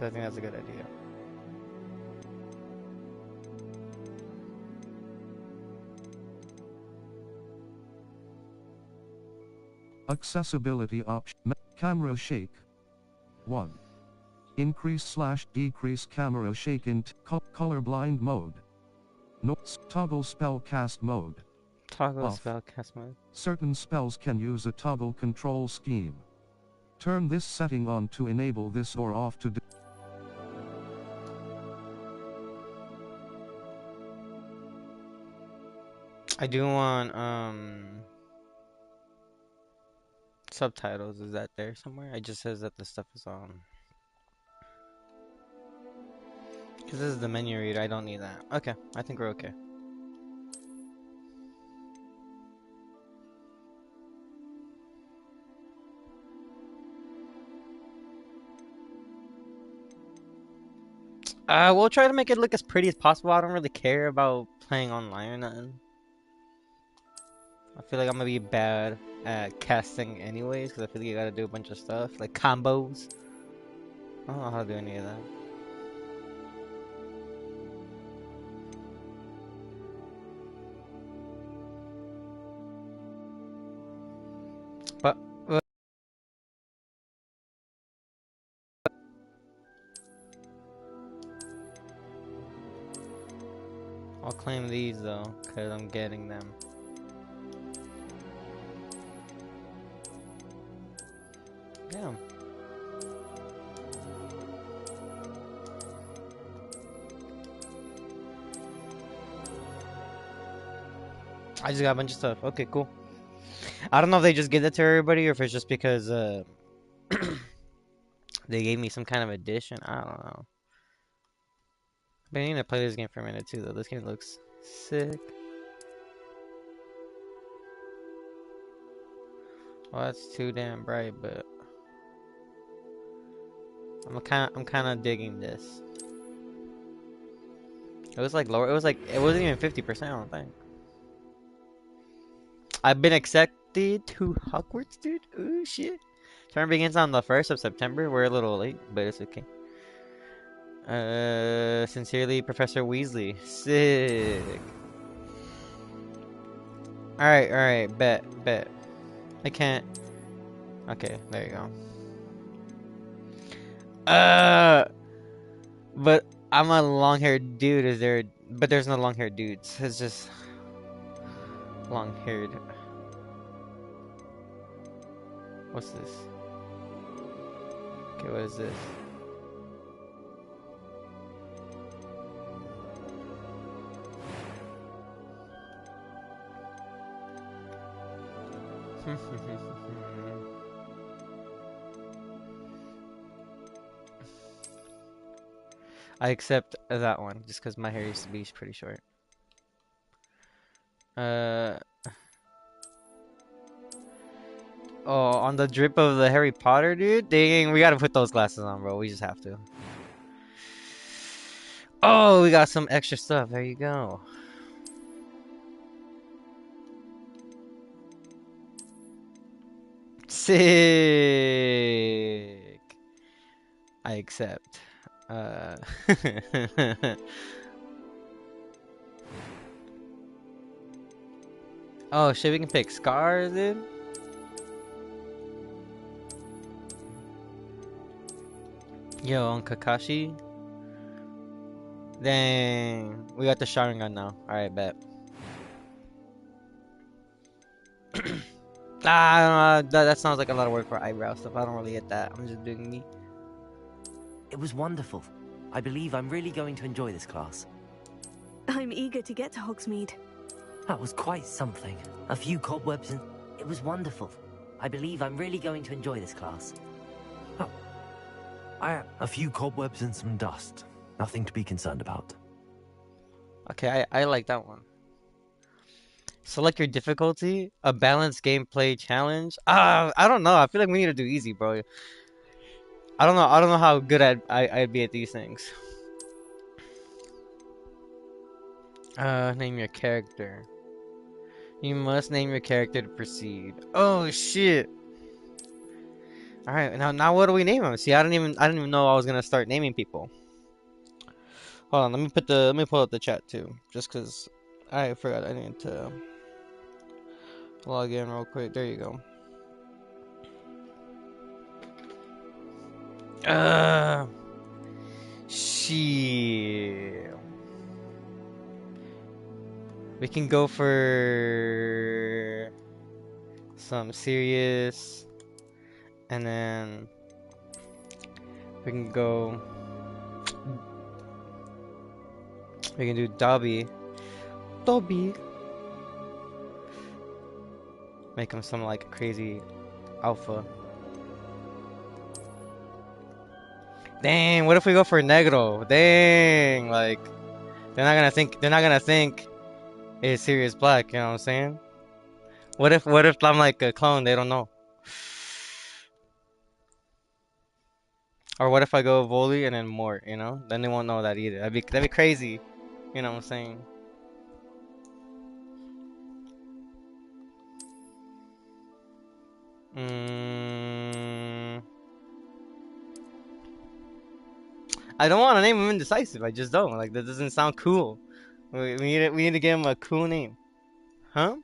because I think that's a good idea. Accessibility option. Camera shake. 1. Increase/decrease camera shake in colorblind mode. No. Toggle spellcast mode. Toggle Off. spellcast mode. Certain spells can use a toggle control scheme. Turn this setting on to enable this or off to I do want subtitles. Is that there somewhere? It just says that the stuff is on. Because this is the menu reader, I don't need that. Okay, I think we're okay. We'll try to make it look as pretty as possible. I don't really care about playing online or nothing. I feel like I'm gonna be bad at casting anyways, because I feel like you gotta do a bunch of stuff, like combos. I don't know how to do any of that. But I'll claim these though, because I'm getting them. Yeah. I just got a bunch of stuff. Okay, cool. I don't know if they just give that to everybody or if it's just because they gave me some kind of addition. I don't know. But I need to play this game for a minute too, though. This game looks sick. Well, that's too damn bright, but I'm kind of digging this. It was like lower. It wasn't even 50%. I don't think. I've been accepted to Hogwarts, dude. Ooh, shit. Term begins on the 1st of September. We're a little late, but it's okay. Sincerely, Professor Weasley. Sick. Alright, bet. I can't. Okay, there you go. But I'm a long-haired dude. But there's no long-haired dudes. It's just long-haired. What's this? Okay, what is this? I accept that one just because my hair used to be pretty short. Oh, on the drip of the Harry Potter, dude? Dang, we gotta put those glasses on, bro. We just have to. Oh, we got some extra stuff. There you go. Sick. I accept. Oh shit, we can pick scars, dude. Yo, on Kakashi. Dang, we got the Sharingan now. Alright, bet. That sounds like a lot of work for eyebrow stuff. I don't really get that. I'm just doing me. It was wonderful. I believe I'm really going to enjoy this class. I'm eager to get to Hogsmeade. That was quite something. A few cobwebs and... It was wonderful. I believe I'm really going to enjoy this class. Oh. A few cobwebs and some dust. Nothing to be concerned about. Okay, I like that one. Select your difficulty. A balanced gameplay challenge. I don't know. I feel like we need to do easy, bro. I don't know how good I'd be at these things. Name your character. You must name your character to proceed. Oh shit. All right, now what do we name him? See, I didn't even know I was gonna start naming people. Hold on, let me pull up the chat too, just cause I forgot I need to log in real quick. There you go. Shit. We can go for some serious, and then we can go. We can do Dobby. Make him some like crazy alpha. Dang, what if we go for Negro? Dang, like they're not gonna think it's Sirius Black, you know what I'm saying? What if I'm like a clone, they don't know? Or what if I go Voli and then Mort, you know? Then they won't know that either. That'd be crazy. You know what I'm saying? I don't want to name him Indecisive. I just don't. Like that doesn't sound cool. We need to give him a cool name, huh?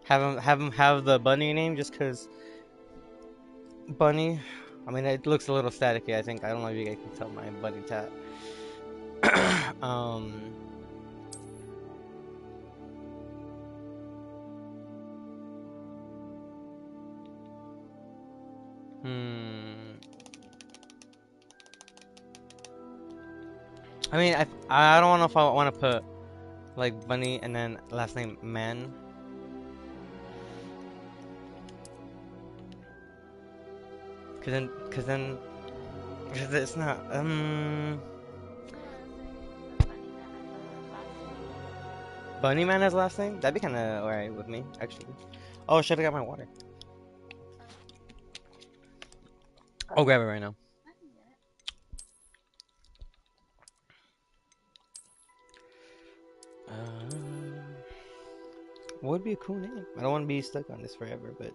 Have him have the bunny name just cause bunny. I mean, it looks a little staticky. I think I don't know if you guys can tell my bunny tat. I mean, I don't know if I want to put like bunny and then last name man. Cause then it's not Bunny Man as last name? That'd be kind of alright with me, actually. Oh, should I got my water? I'll grab it right now. What would be a cool name? I don't want to be stuck on this forever, but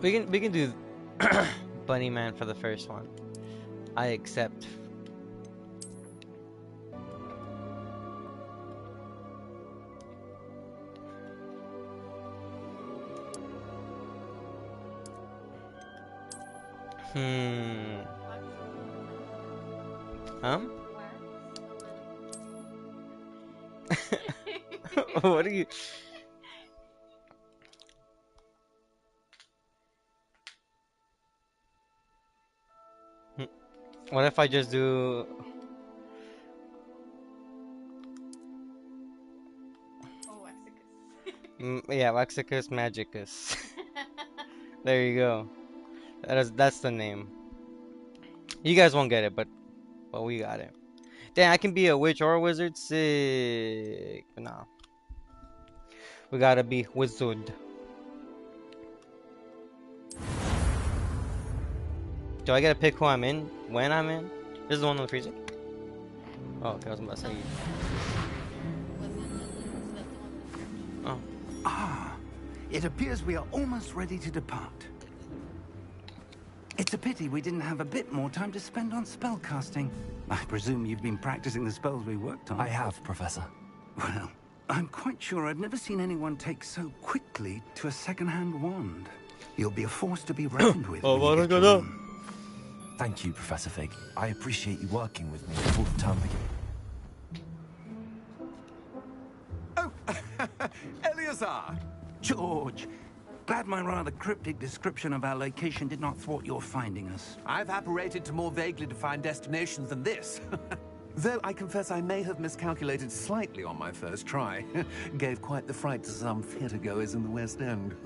we can do Bunny Man for the first one. I accept. What are you? What if I just do? Yeah, Waxicus Magicus. There you go. That's the name. You guys won't get it, but we got it. Damn, I can be a witch or a wizard. Sick. Nah. We gotta be wizard. Do I gotta pick who I'm in? When I'm in? This is the one on the freezer? Oh, okay, I was about to say. Oh. Ah, it appears we are almost ready to depart. It's a pity we didn't have a bit more time to spend on spellcasting. I presume you've been practicing the spells we worked on. I have, Professor. Well, I'm quite sure I've never seen anyone take so quickly to a second-hand wand. You'll be a force to be reckoned with. Thank you, Professor Fig. I appreciate you working with me before the term begins. Oh, Eleazar! George! Glad my rather cryptic description of our location did not thwart your finding us. I've apparated to more vaguely defined destinations than this. Though I confess I may have miscalculated slightly on my first try. Gave quite the fright to some theatre-goers in the West End.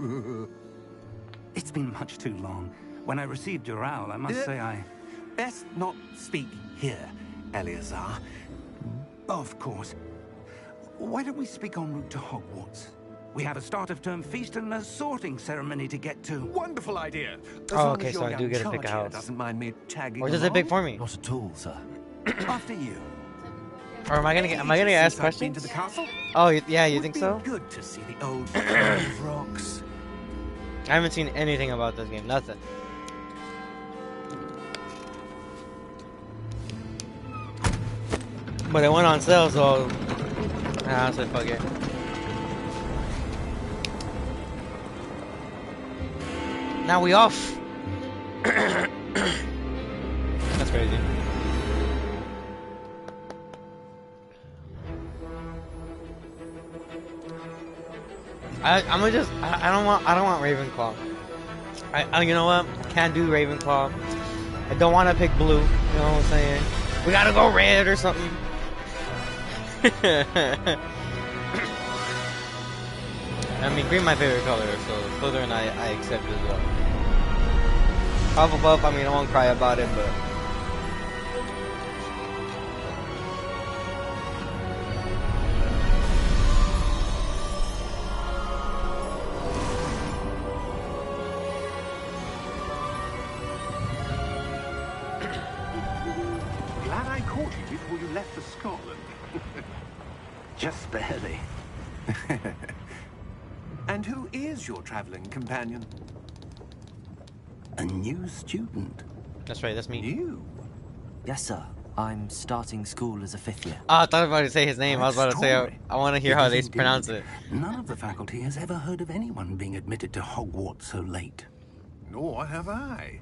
It's been much too long. When I received your owl, I must say I... Best not speak here, Eleazar. Of course. Why don't we speak en route to Hogwarts? We have a start-of-term feast and a sorting ceremony to get to. Wonderful idea. As Oh, long okay, as so your I do young get to pick a charge here house. doesn't mind me tagging Or does it pick along. for me? Not at all, sir. After you. Or am I gonna get asked Since I've been questions? to the castle? Oh, yeah, you Would think be so? Good to see the old Cave rocks. I haven't seen anything about this game, nothing. But it went on sale, so I said fuck it. Now we off. That's crazy. I'm gonna just I don't want Ravenclaw. You know what? Can't do Ravenclaw. I don't want to pick blue. You know what I'm saying? We gotta go red or something. I mean, green my favorite color, so Slytherin I accept as well. Hufflepuff, I mean, I won't cry about it, but. Glad I caught you before you left for Scotland. Just barely. And who is your traveling companion? A new student. That's right, that's me. You? Yes, sir. I'm starting school as a 5th year. Oh, I thought I was about to say his name. I was about to say, I want to hear how they Indeed. pronounce it. None of the faculty has ever heard of anyone being admitted to Hogwarts so late. Nor have I.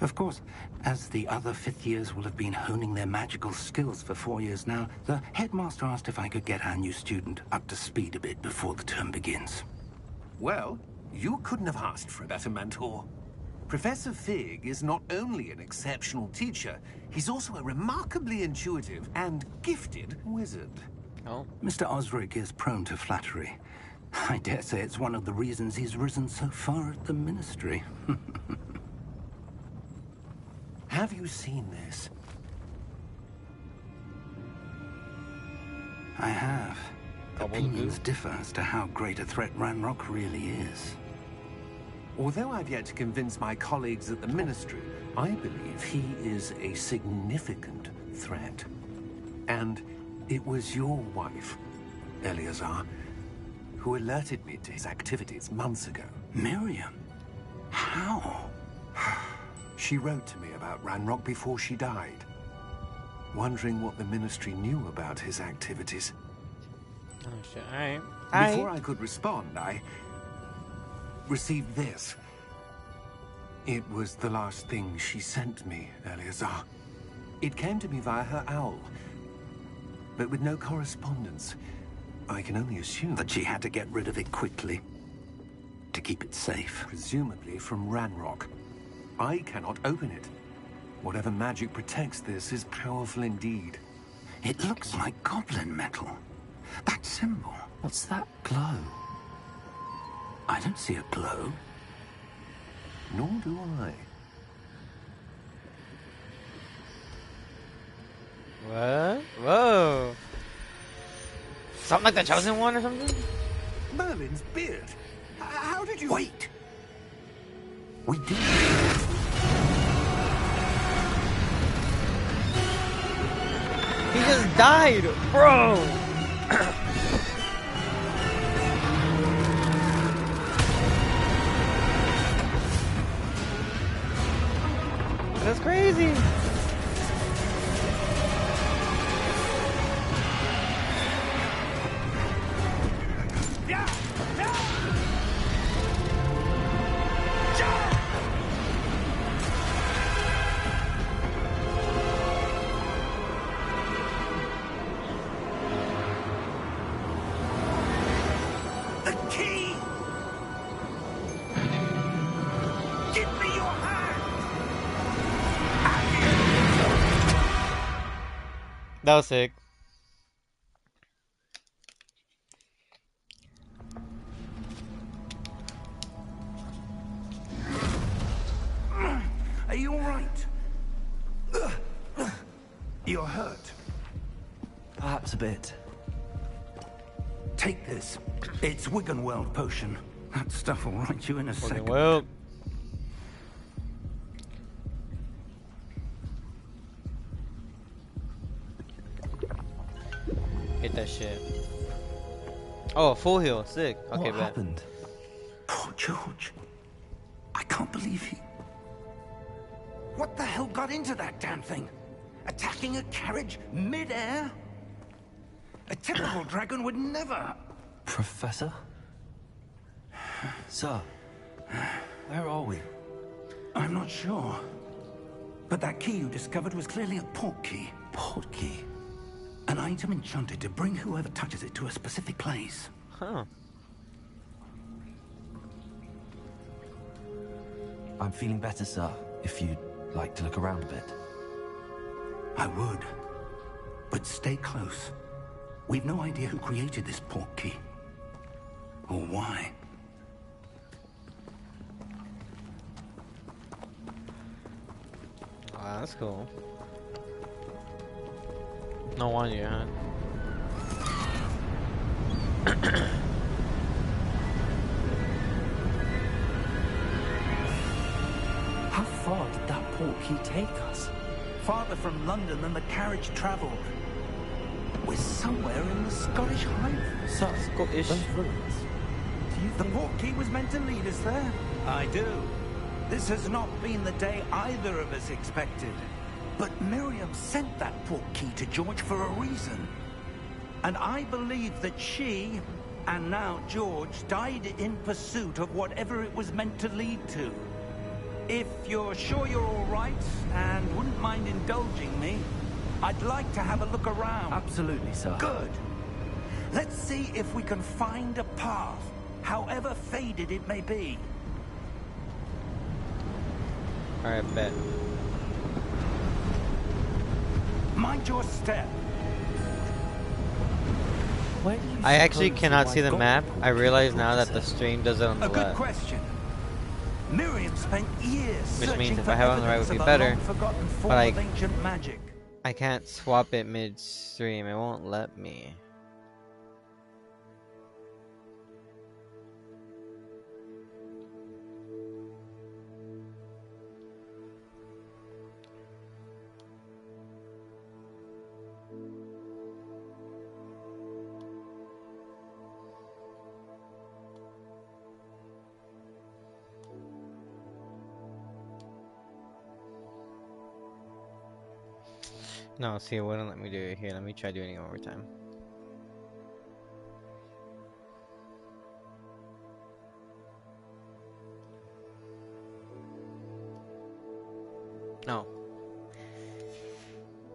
Of course, as the other 5th years will have been honing their magical skills for 4 years now, the headmaster asked if I could get our new student up to speed a bit before the term begins. Well, you couldn't have asked for a better mentor. Professor Fig is not only an exceptional teacher, he's also a remarkably intuitive and gifted wizard. Oh. Mr. Osric is prone to flattery. I dare say it's one of the reasons he's risen so far at the Ministry. Have you seen this? I have. Double Opinions the differ as to how great a threat Ranrock really is. Although I've yet to convince my colleagues at the Ministry, I believe he is a significant threat. And it was your wife, Eleazar, who alerted me to his activities months ago. Miriam? How? She wrote to me about Ranrock before she died, wondering what the Ministry knew about his activities. Oh shit, alright. Before I could respond, I received this. It was the last thing she sent me, Eleazar. It came to me via her owl, but with no correspondence. I can only assume That she had to get rid of it quickly. To keep it safe. presumably from Ranrock. I cannot open it. Whatever magic protects this is powerful indeed. It looks like goblin metal. That symbol. What's that glow? I don't see a glow. Nor do I. What? Whoa. Something like the Chosen One or something? Merlin's beard. How did you... Wait! We did. He just died, bro. That's crazy. The key! Give me your hand! That was sick. you all right? You're hurt. Perhaps a bit. Take this. It's Wiggenweld potion. That stuff will right you in a second. Well, hit that shit. Oh, full heal. Sick. Okay, What bet. happened? Poor George. I can't believe he... What the hell got into that damn thing? Attacking a carriage mid-air? A typical dragon would never... Professor? Sir, where are we? I'm not sure. But that key you discovered was clearly a port key. Port key? An item enchanted to bring whoever touches it to a specific place. Huh. I'm feeling better, sir. If you'd like to look around a bit. I would. But stay close. We've no idea who created this port key. Or why. Wow, that's cool. No wonder, huh? How far did that port key take us? Farther from London than the carriage travelled. We're somewhere in the Scottish Highlands. Sir, Scottish. those ruins. Do you The think... port key was meant to lead us there. I do. This has not been the day either of us expected. But Miriam sent that port key to George for a reason. And I believe that she, and now George, died in pursuit of whatever it was meant to lead to. If you're sure you're all right, and wouldn't mind indulging me, I'd like to have a look around. Absolutely, sir. Good. Let's see if we can find a path, however faded it may be. Alright, bet. Mind your step. Where do you I actually suppose cannot your see wife the got map. port I key, realize now that the Professor? stream does it on the A good left. question. Miriam spent years Which means searching if for I have it on the right, it evidence would be of a better, long-forgotten form but of ancient magic. I can't swap it midstream. It won't let me. No, see, it wouldn't let me do it here. Let me try doing it one more time. No.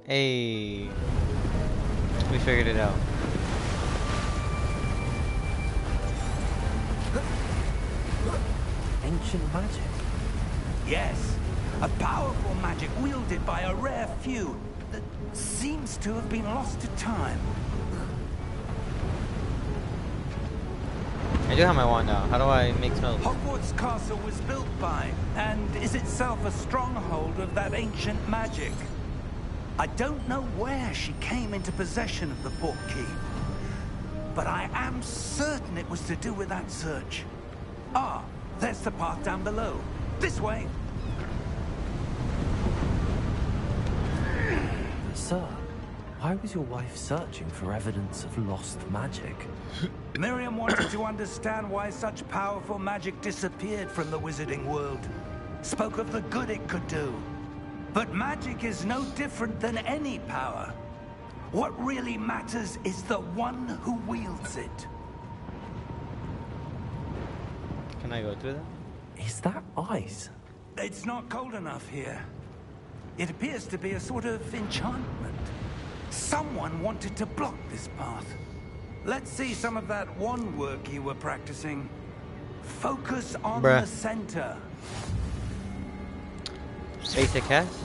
Hey. We figured it out. Ancient magic. Yes, a powerful magic wielded by a rare few that seems to have been lost to time. I do have my wand now. How do I make smells? Hogwarts Castle was built by, and is itself a stronghold of that ancient magic. I don't know where she came into possession of the port key, but I am certain it was to do with that search. Ah, there's the path down below. This way. Sir, why was your wife searching for evidence of lost magic? Miriam wanted to understand why such powerful magic disappeared from the wizarding world. Spoke of the good it could do. But magic is no different than any power. What really matters is the one who wields it. Can I go through that? Is that ice? It's not cold enough here. It appears to be a sort of enchantment. Someone wanted to block this path. Let's see some of that wand work you were practicing. Focus on Bruh. the center. Basic cast?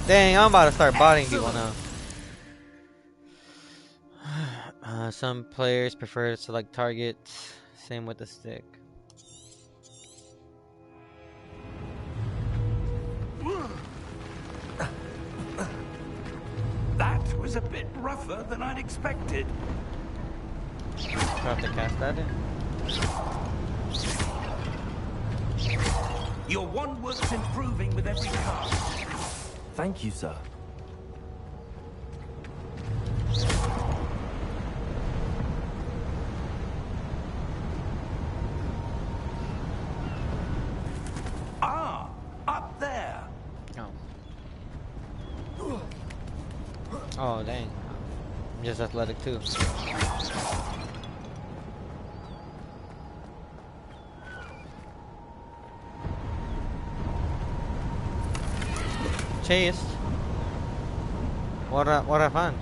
Dang, I'm about to start botting people now. Some players prefer to select targets. Same with the stick. was a bit rougher than I'd expected. Do I have to cast that in? Your wand work's improving with every cast. Thank you, sir. Ah, up there. Oh. Oh, dang. I'm just athletic too. Chased. What I find?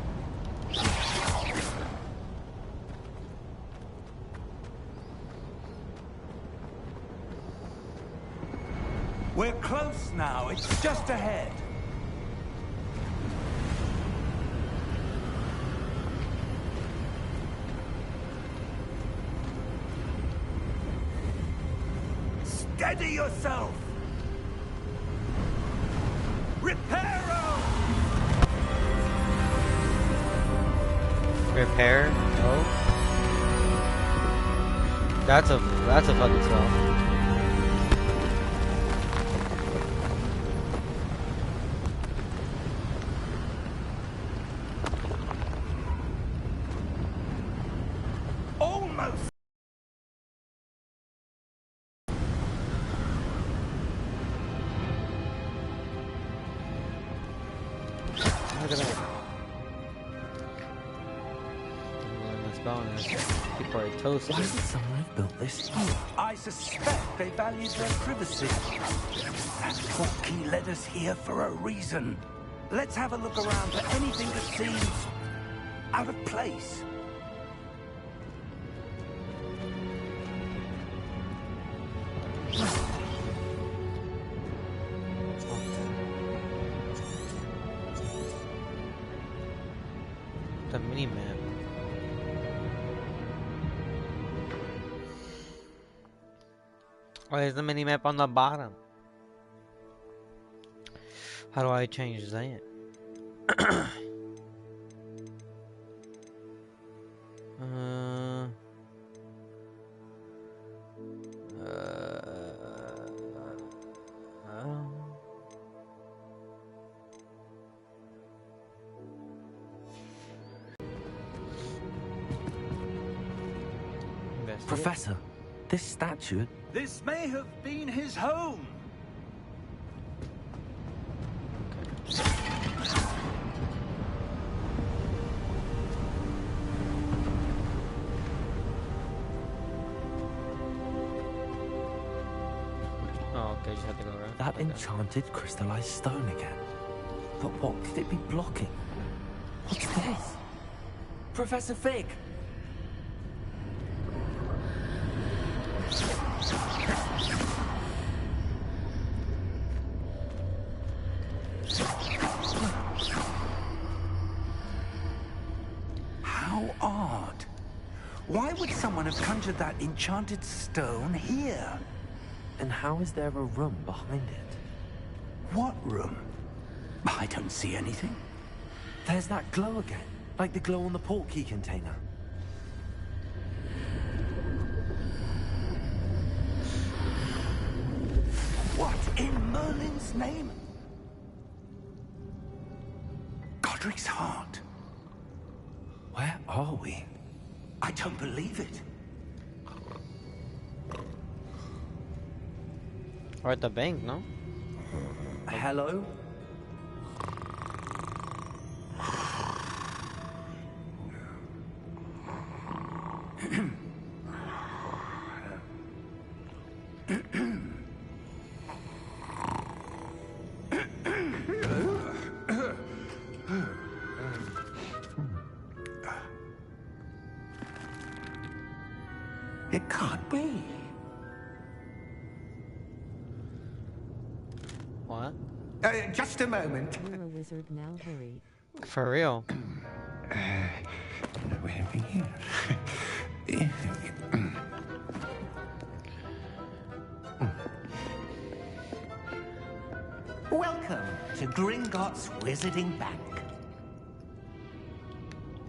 We're close now. It's just ahead. Steady yourself. Reparo! Repair? Oh. That's a fucking spell. Almost. Look at that. Bonus. People are toasted. Why would someone have built this here? I suspect they valued their privacy. That portkey led us here for a reason. Let's have a look around for anything that seems out of place. The mini map. Oh, there's the mini map on the bottom. How do I change that? Professor, this statue... This may have been his home. Oh, okay, just have to go around. That enchanted crystallized stone again. But what could it be blocking? What's this? Professor Fig! How odd. Why would someone have conjured that enchanted stone here? And how is there a room behind it? What room? I don't see anything. There's that glow again, like the glow on the portkey container. What in Merlin's name? Godric's heart. Where are we? I don't believe it. Or at the bank, no? Hello? It can't be. What? Just a moment. You're a wizard now, hurry. For real? Welcome to Gringotts Wizarding Bank.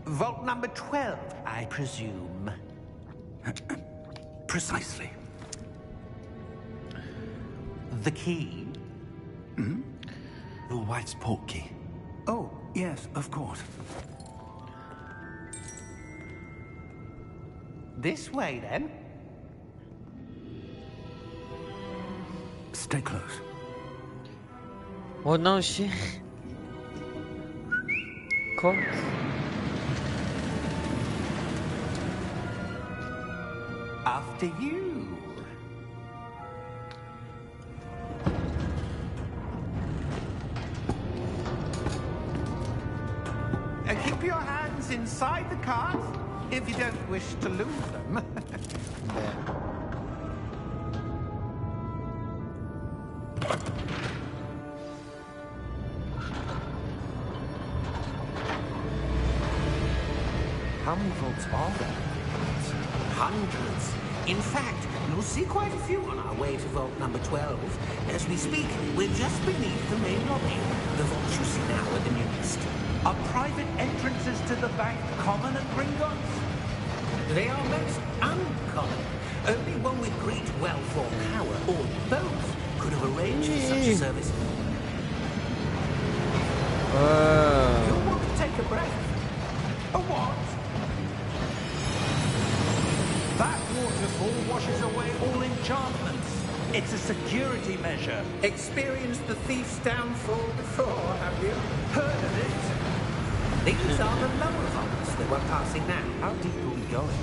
Vault number 12, I presume. Precisely. The key? Hmm? Your wife's portkey. Oh, yes, of course. This way, then. Stay close. Well, no shit. Of course. After you. Keep your hands inside the cart if you don't wish to lose them. How many vaults are there? Hundreds. In fact, you'll see quite a few on our way to vault number 12. As we speak, we're just beneath the main lobby. The vaults you see now are the newest. Are private entrances to the bank common at Gringotts? They are most uncommon. Only one with great wealth or power, or both, could have arranged for such a service. You'll want to take a breath. A what? That waterfall washes away all enchantments. It's a security measure. Experienced the thief's downfall before, have you? Heard of it? These are the lower vaults that we're passing now. How deep are we going?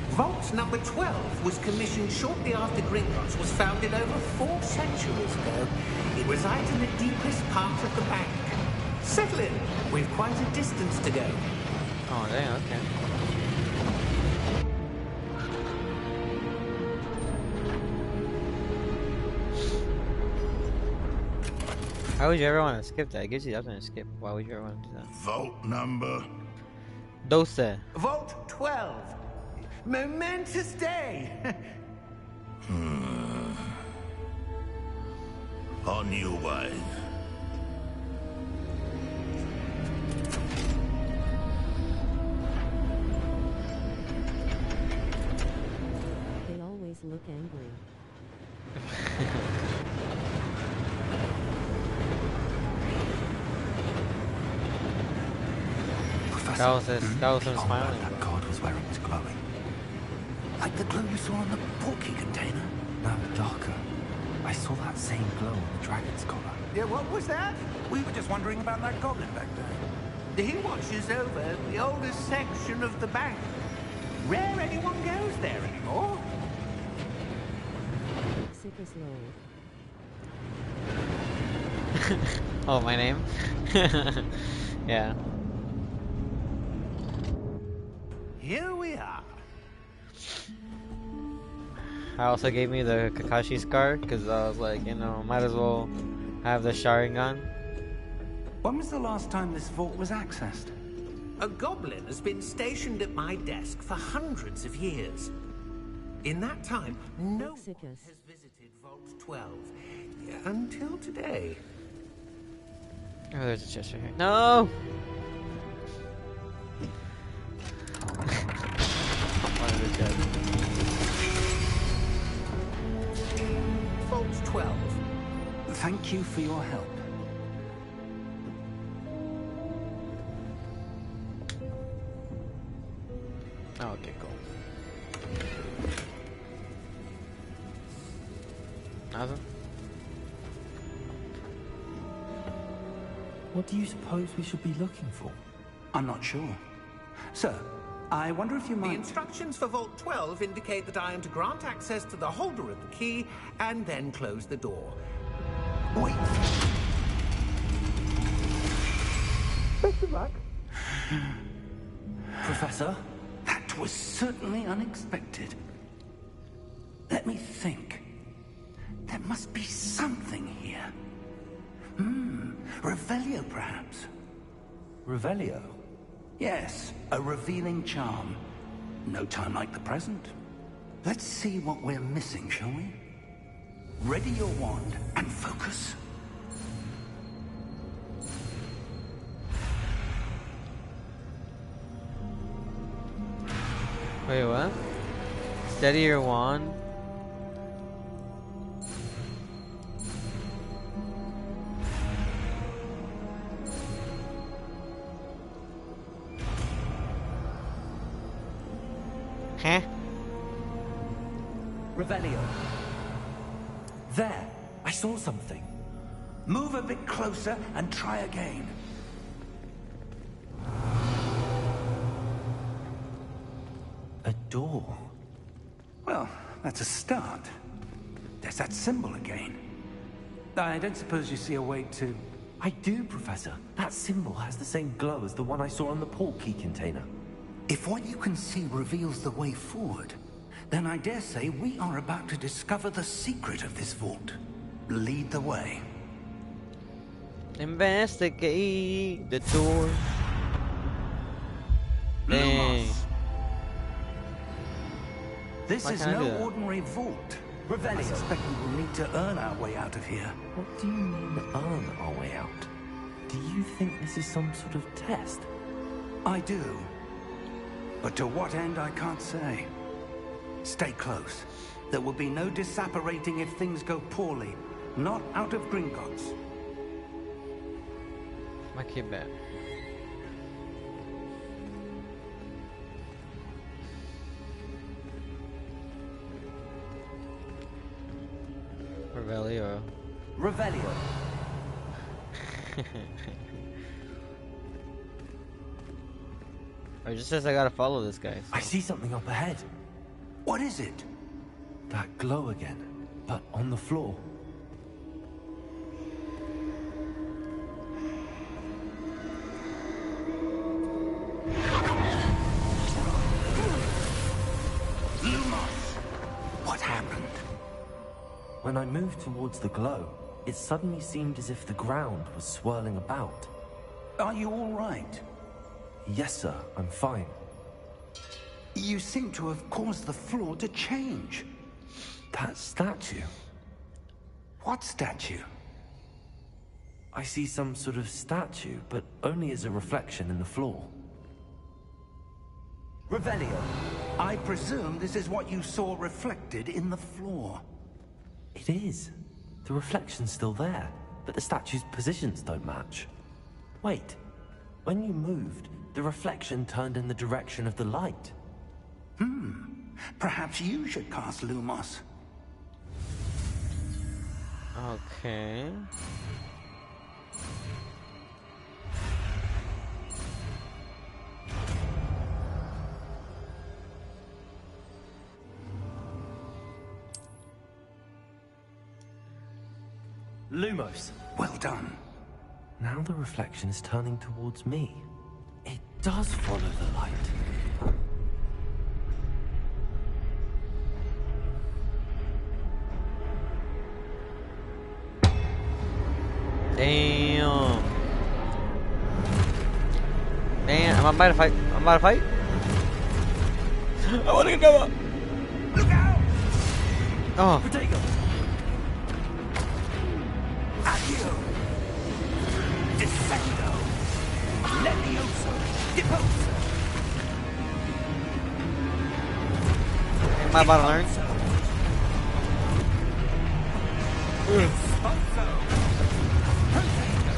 Vault number 12 was commissioned shortly after Gringotts was founded over 4 centuries ago. It resides in the deepest part of the bank. Settle in. We've quite a distance to go. Oh, damn, okay. Why would you ever want to skip that? It gives you the option to skip. Why would you ever want to do that? Vault number. 12. Vault 12. Momentous day. On your way. They always look angry. Professor, That was him the smiling. armband that guard was wearing is glowing. Like the glow you saw on the portkey container. No, darker. I saw that same glow on the dragon's collar. Yeah, what was that? We were just wondering about that goblin back there. He watches over the oldest section of the bank. Rare anyone goes there anymore. Sickest load. Oh, my name? Yeah. Here we are. I also gave me the Kakashi scar because I was like, you know, might as well have the Sharingan. When was the last time this vault was accessed? A goblin has been stationed at my desk for hundreds of years. In that time, no one has visited Vault 12 until today. Oh, there's a chest right here. No! One of the dead. Vault 12. Thank you for your help. Oh, okay, cool. Nothing? What do you suppose we should be looking for? I'm not sure. Sir, I wonder if you The might... instructions for Vault 12 indicate that I am to grant access to the holder of the key and then close the door. Wait. Best of luck. Professor? That was certainly unexpected. Let me think. There must be something here. Revelio, perhaps. Revelio? Yes, a revealing charm. No time like the present. Let's see what we're missing, shall we? Ready your wand and focus. Steady your wand. Huh? Revelio. There, I saw something. Move a bit closer and try again. A door. Well, that's a start. There's that symbol again. I don't suppose you see a way to... I do, Professor. That symbol has the same glow as the one I saw on the port key container. If what you can see reveals the way forward, then I dare say we are about to discover the secret of this vault. Lead the way. Investigate the door. Dang. Lumos. This Why is can't I do no that? ordinary vault. I Revelio. suspect we will need to earn our way out of here. What do you mean, earn our way out? Do you think this is some sort of test? I do. But to what end, I can't say. Stay close. There will be no disapparating if things go poorly. Not out of Gringotts. My kid back. Revelio. Revelio. It just says I gotta follow this guy. I see something up ahead. What is it? That glow again, but on the floor. Lumos! What happened? When I moved towards the glow, it suddenly seemed as if the ground was swirling about. Are you all right? Yes, sir, I'm fine. You seem to have caused the floor to change. That statue. What statue? I see some sort of statue, but only as a reflection in the floor. Revelio. I presume this is what you saw reflected in the floor. It is. The reflection's still there, but the statue's positions don't match. Wait. When you moved, the reflection turned in the direction of the light. Perhaps you should cast Lumos. Okay. Lumos. Well done. Now the reflection is turning towards me. It does follow the light. Damn. Damn, I'm about to fight. I'm about to fight. I wanna go up. Look out! Oh. Protego. Accio! Descendo! Levioso! Deposo! Am I about to learn? Esponso! Protego!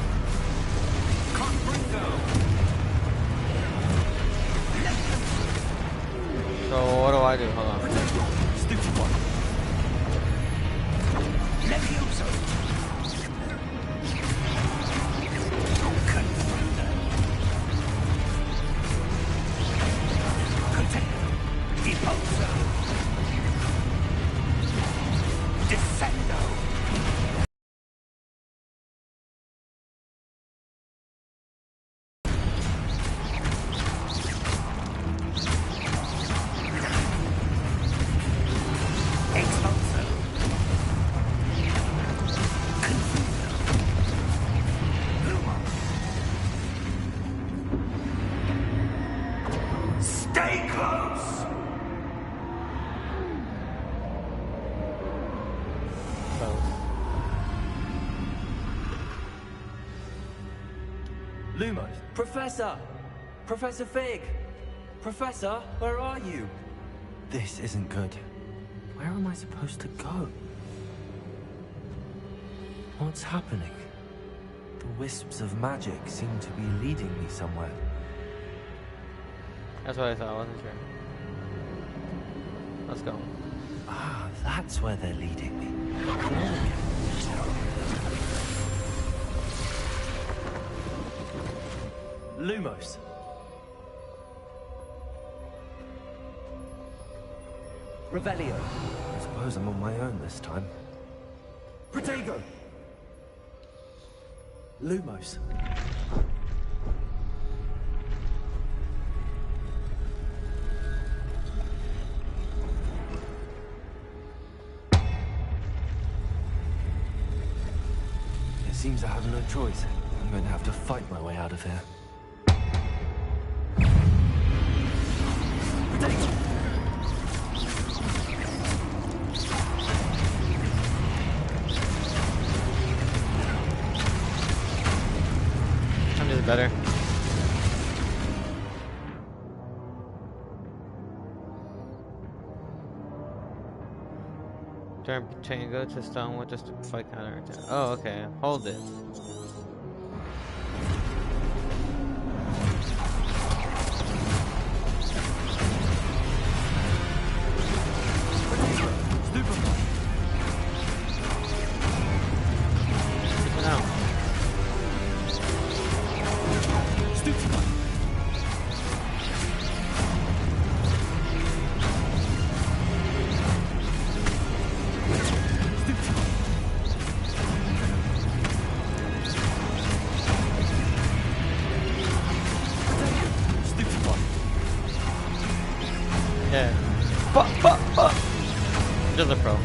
Comprendo! So what do I do? Hold on. Stupid one. Levioso! Contento! Deposo! Descendo! Expulso! Confuso! Lumos! Stay close! Lumos. Professor! Professor Fig! Professor, where are you? This isn't good. Where am I supposed to go? What's happening? The wisps of magic seem to be leading me somewhere. That's what I thought. I wasn't sure. Let's go. Ah, that's where they're leading me. Lumos. Revelio. I suppose I'm on my own this time. Protego. Lumos. It seems I have no choice. I'm going to have to fight my way out of here. I'm just better. Turn Tango to stone with just fight counter attack. Oh, okay. Hold it. Yeah. Just a pro.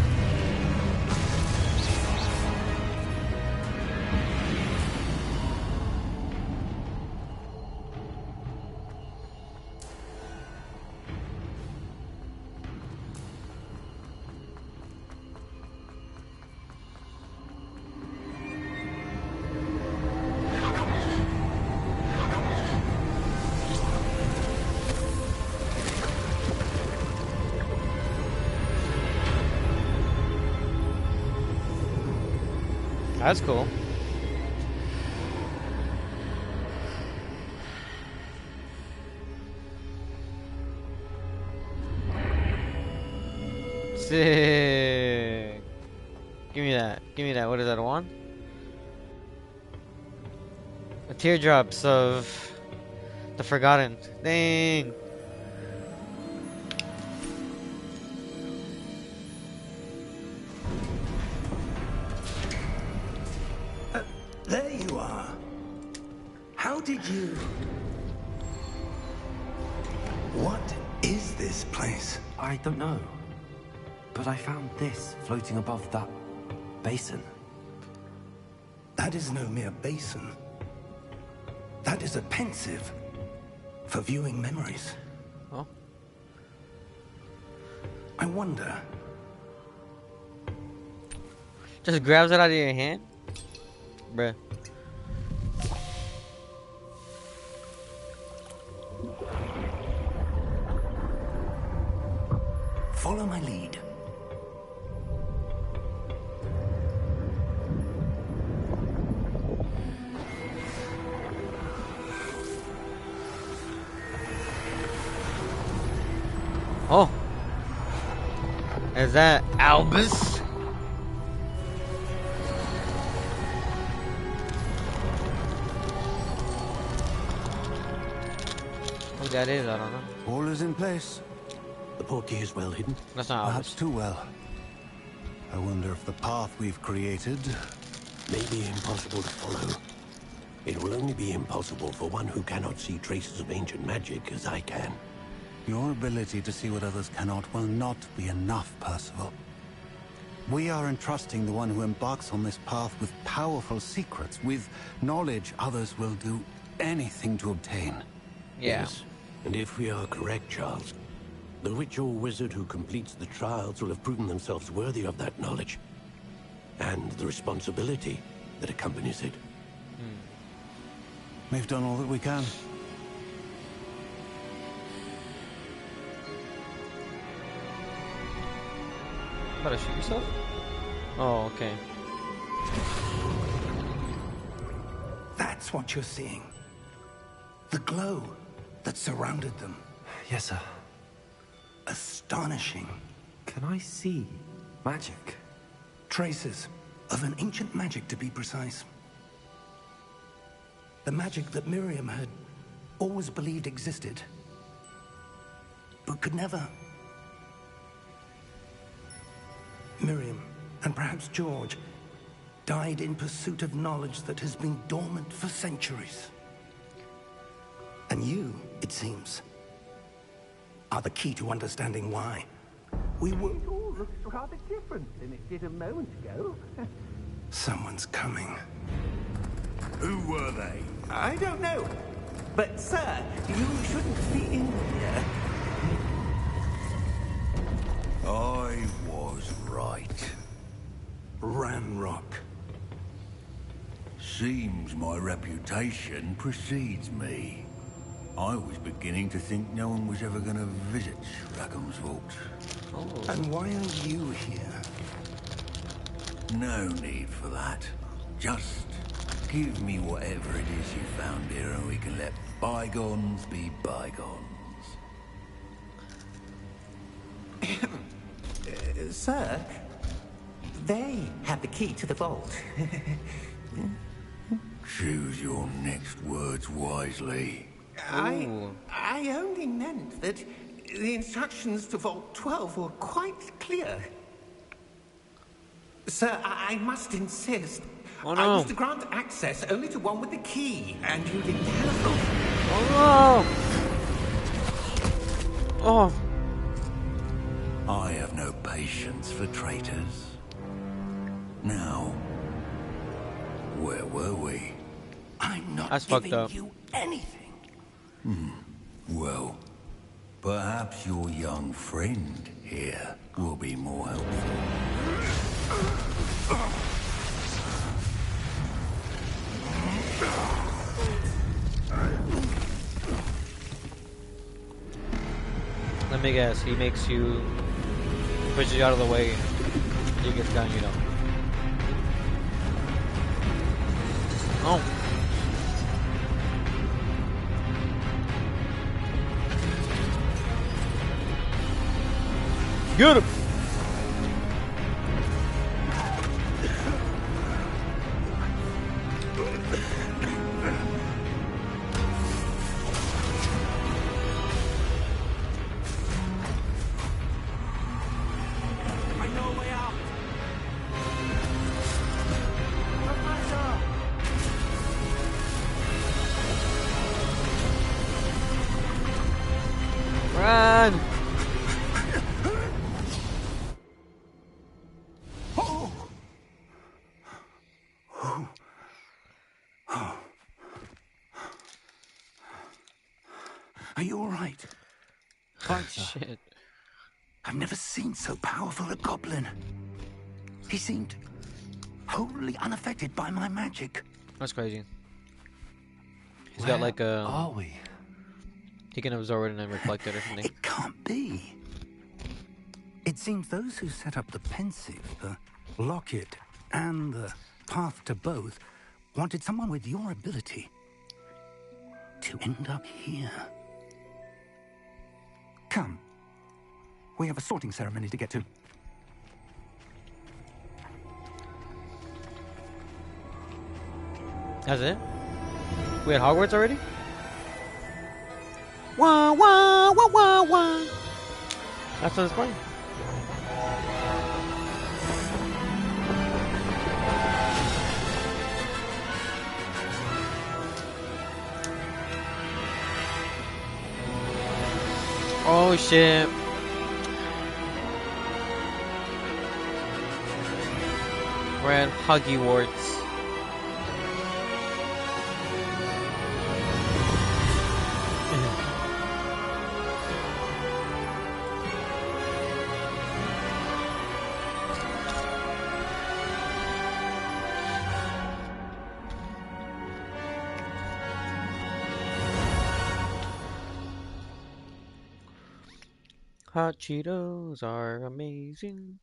That's cool. Sick. Give me that. Give me that. What is that, a wand? The teardrops of the Forgotten. Dang. There you are. How did you... What is this place? I don't know. But I found this floating above that basin. That is no mere basin. That is a pensive for viewing memories. Oh. I wonder... Just grabs it out of your hand? Bruh. Follow my lead. Oh. Is that Albus? Who that is, I don't know. All is in place. The portkey is well hidden. That's not Perhaps Albus. too well. I wonder if the path we've created... May be impossible to follow. It will only be impossible for one who cannot see traces of ancient magic as I can. Your ability to see what others cannot will not be enough, Percival. We are entrusting the one who embarks on this path with powerful secrets, with knowledge others will do anything to obtain. Yeah. Yes, and if we are correct, Charles, the witch or wizard who completes the trials will have proven themselves worthy of that knowledge, and the responsibility that accompanies it. We've done all that we can. about to shoot yourself? Oh, okay. That's what you're seeing. The glow that surrounded them. Yes, sir. Astonishing. Can I see magic? Traces of an ancient magic, to be precise. The magic that Miriam had always believed existed, but could never. Miriam, and perhaps George, died in pursuit of knowledge that has been dormant for centuries. And you, it seems, are the key to understanding why. We were... It all looks rather different than it did a moment ago. Someone's coming. Who were they? I don't know. But, sir, you shouldn't be in here. I was right. Ranrock. Seems my reputation precedes me. I was beginning to think no one was ever going to visit Rackham's vault. Oh. And why are you here? No need for that. Just give me whatever it is you found here and we can let bygones be bygones. Sir, they have the key to the vault. Choose your next words wisely. I only meant that the instructions to Vault 12 were quite clear. Sir, I must insist. Oh, I no. was to grant access only to one with the key, and you didn't have them. Oh no! Oh. I have no patience for traitors. Now, where were we? I'm not That's fucked giving up. you anything. Well, perhaps your young friend here will be more helpful. Let me guess, he makes you, pushes you out of the way, he gets down, you know. Oh. Get him! I know a way out. Run! Are you all right? Shit. I've never seen so powerful a goblin. He seemed wholly unaffected by my magic. That's crazy. He's got like a... Are we? He can absorb it and then reflect it or something. It can't be. It seems those who set up the pensive, the locket, and the path to both wanted someone with your ability to end up here. Come. We have a sorting ceremony to get to. That's it? We at Hogwarts already? Wah wah wah wah wah. That's what it's playing. Oh shit. We're at Hogwarts. Hot Cheetos are amazing.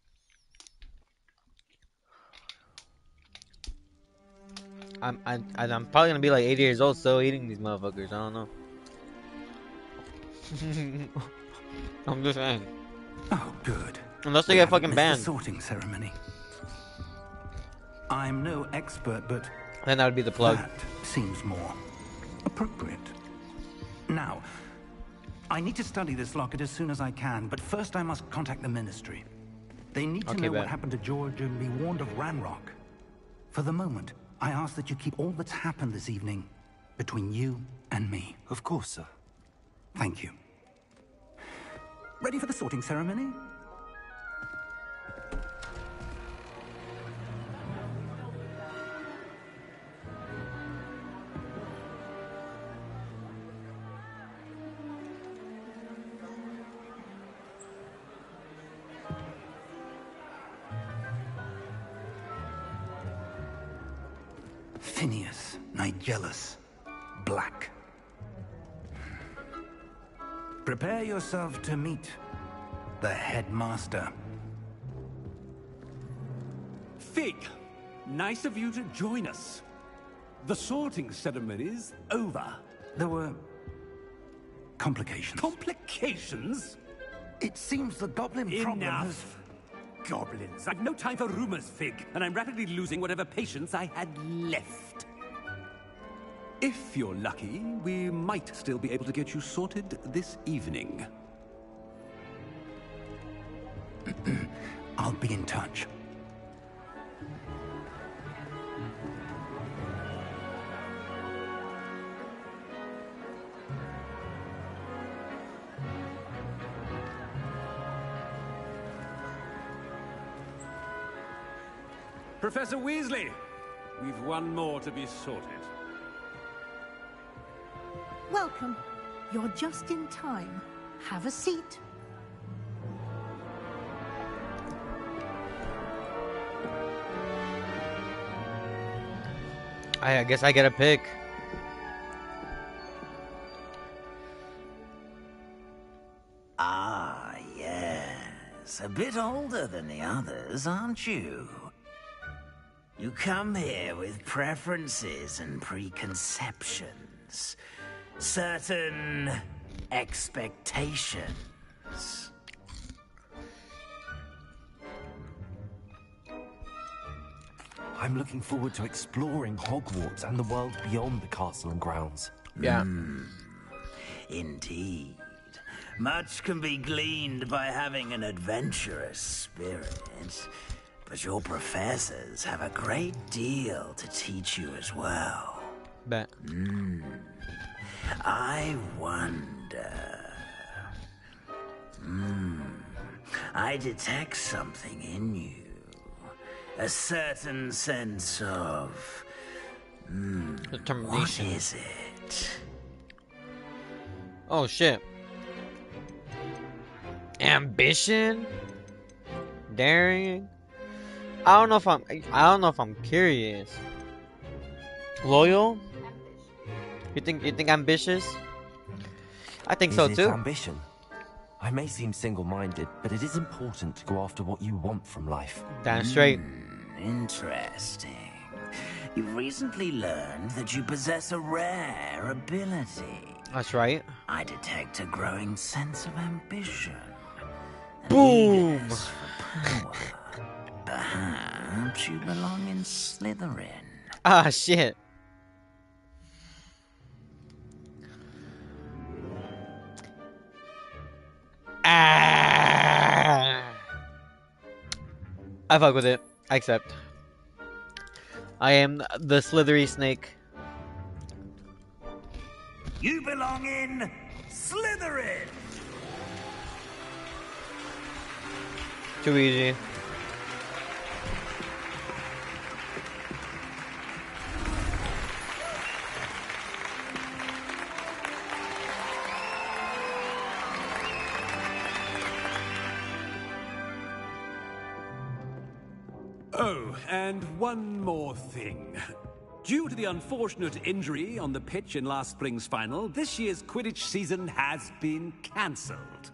I'm probably gonna be like 80 years old still eating these motherfuckers. I don't know. I'm just saying. Oh, good. Unless they We get haven't fucking missed banned. the sorting ceremony. I'm no expert, but Then that would be the plug. that seems more appropriate. Now, I need to study this locket as soon as I can, but first I must contact the Ministry. They need to know what happened to George and be warned of Ranrock. For the moment, I ask that you keep all that's happened this evening between you and me. Of course, sir. Thank you. Ready for the sorting ceremony? Phineas, Nigellus, Black. Prepare yourself to meet the headmaster. Fig, nice of you to join us. The sorting ceremony's over. There were complications. Complications? It seems the goblin problem has... Enough. Goblins. I've no time for rumors, Fig, and I'm rapidly losing whatever patience I had left. If you're lucky, we might still be able to get you sorted this evening. I'll be in touch. Professor Weasley, we've one more to be sorted. Welcome. You're just in time. Have a seat. I guess I get a pick. Ah, yes. A bit older than the others, aren't you? You come here with preferences and preconceptions. Certain expectations. I'm looking forward to exploring Hogwarts and the world beyond the castle and grounds. Yeah. Indeed. Much can be gleaned by having an adventurous spirit. But your professors have a great deal to teach you as well. Bet. I wonder... I detect something in you. A certain sense of... Determination. What is it? Oh shit. Ambition? Daring? I don't know if I'm curious. Loyal? You think ambitious? I think so Is too. it ambition? I may seem single-minded, but it is important to go after what you want from life. Damn straight. Interesting. You've recently learned that you possess a rare ability. That's right. I detect a growing sense of ambition. Boom! Eagerness for power. Perhaps you belong in Slytherin. Ah, shit. Ah. I fuck with it. I accept. I am the slithery snake. You belong in Slytherin. Too easy. Oh, and one more thing. Due to the unfortunate injury on the pitch in last spring's final, this year's Quidditch season has been cancelled.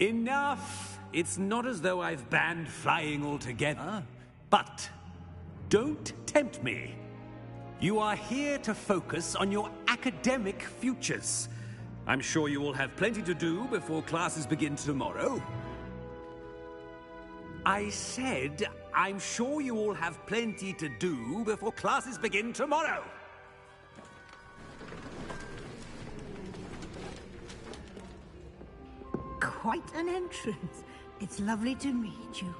Enough! It's not as though I've banned flying altogether. But don't tempt me. You are here to focus on your academic futures. I'm sure you will have plenty to do before classes begin tomorrow. I said, I'm sure you all have plenty to do before classes begin tomorrow. Quite an entrance. It's lovely to meet you.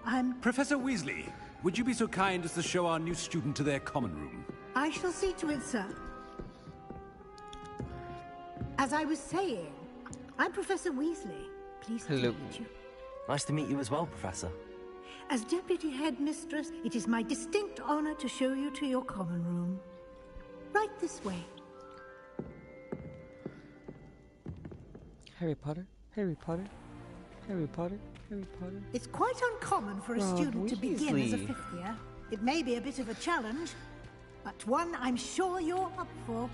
I'm... Professor Weasley, would you be so kind as to show our new student to their common room? I shall see to it, sir. As I was saying, I'm Professor Weasley. Pleased to meet you. Nice to meet you as well, Professor. As Deputy Headmistress, it is my distinct honor to show you to your common room. Right this way. Harry Potter, Harry Potter, Harry Potter, Harry Potter. It's quite uncommon for a student to begin as a fifth year. It may be a bit of a challenge, but one I'm sure you're up for.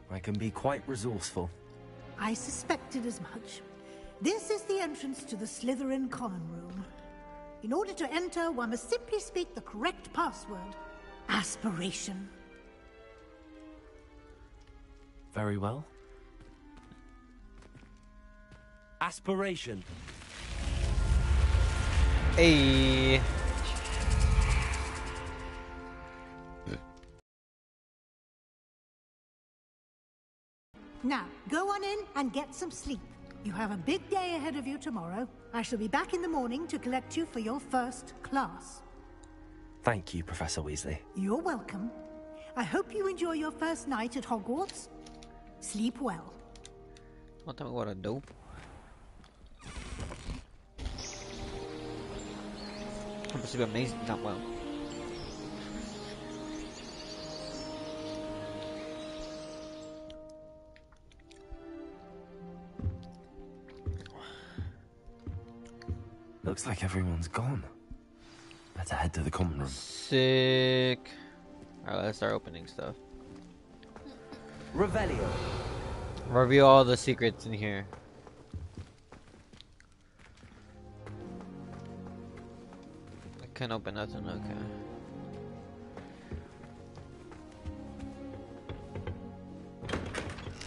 I can be quite resourceful. I suspected as much. This is the entrance to the Slytherin common room. In order to enter, one must simply speak the correct password. Aspiration. Very well. Aspiration. Hey. Now, go on in and get some sleep. You have a big day ahead of you tomorrow. I shall be back in the morning to collect you for your first class. Thank you, Professor Weasley. You're welcome. I hope you enjoy your first night at Hogwarts. Sleep well. Don't tell me what a dope. I'm supposed to be amazing, not well. Looks like everyone's gone. Better head to the common room. Sick. Alright, let's start opening stuff. Revelio. Reveal all the secrets in here. I can't open nothing, okay.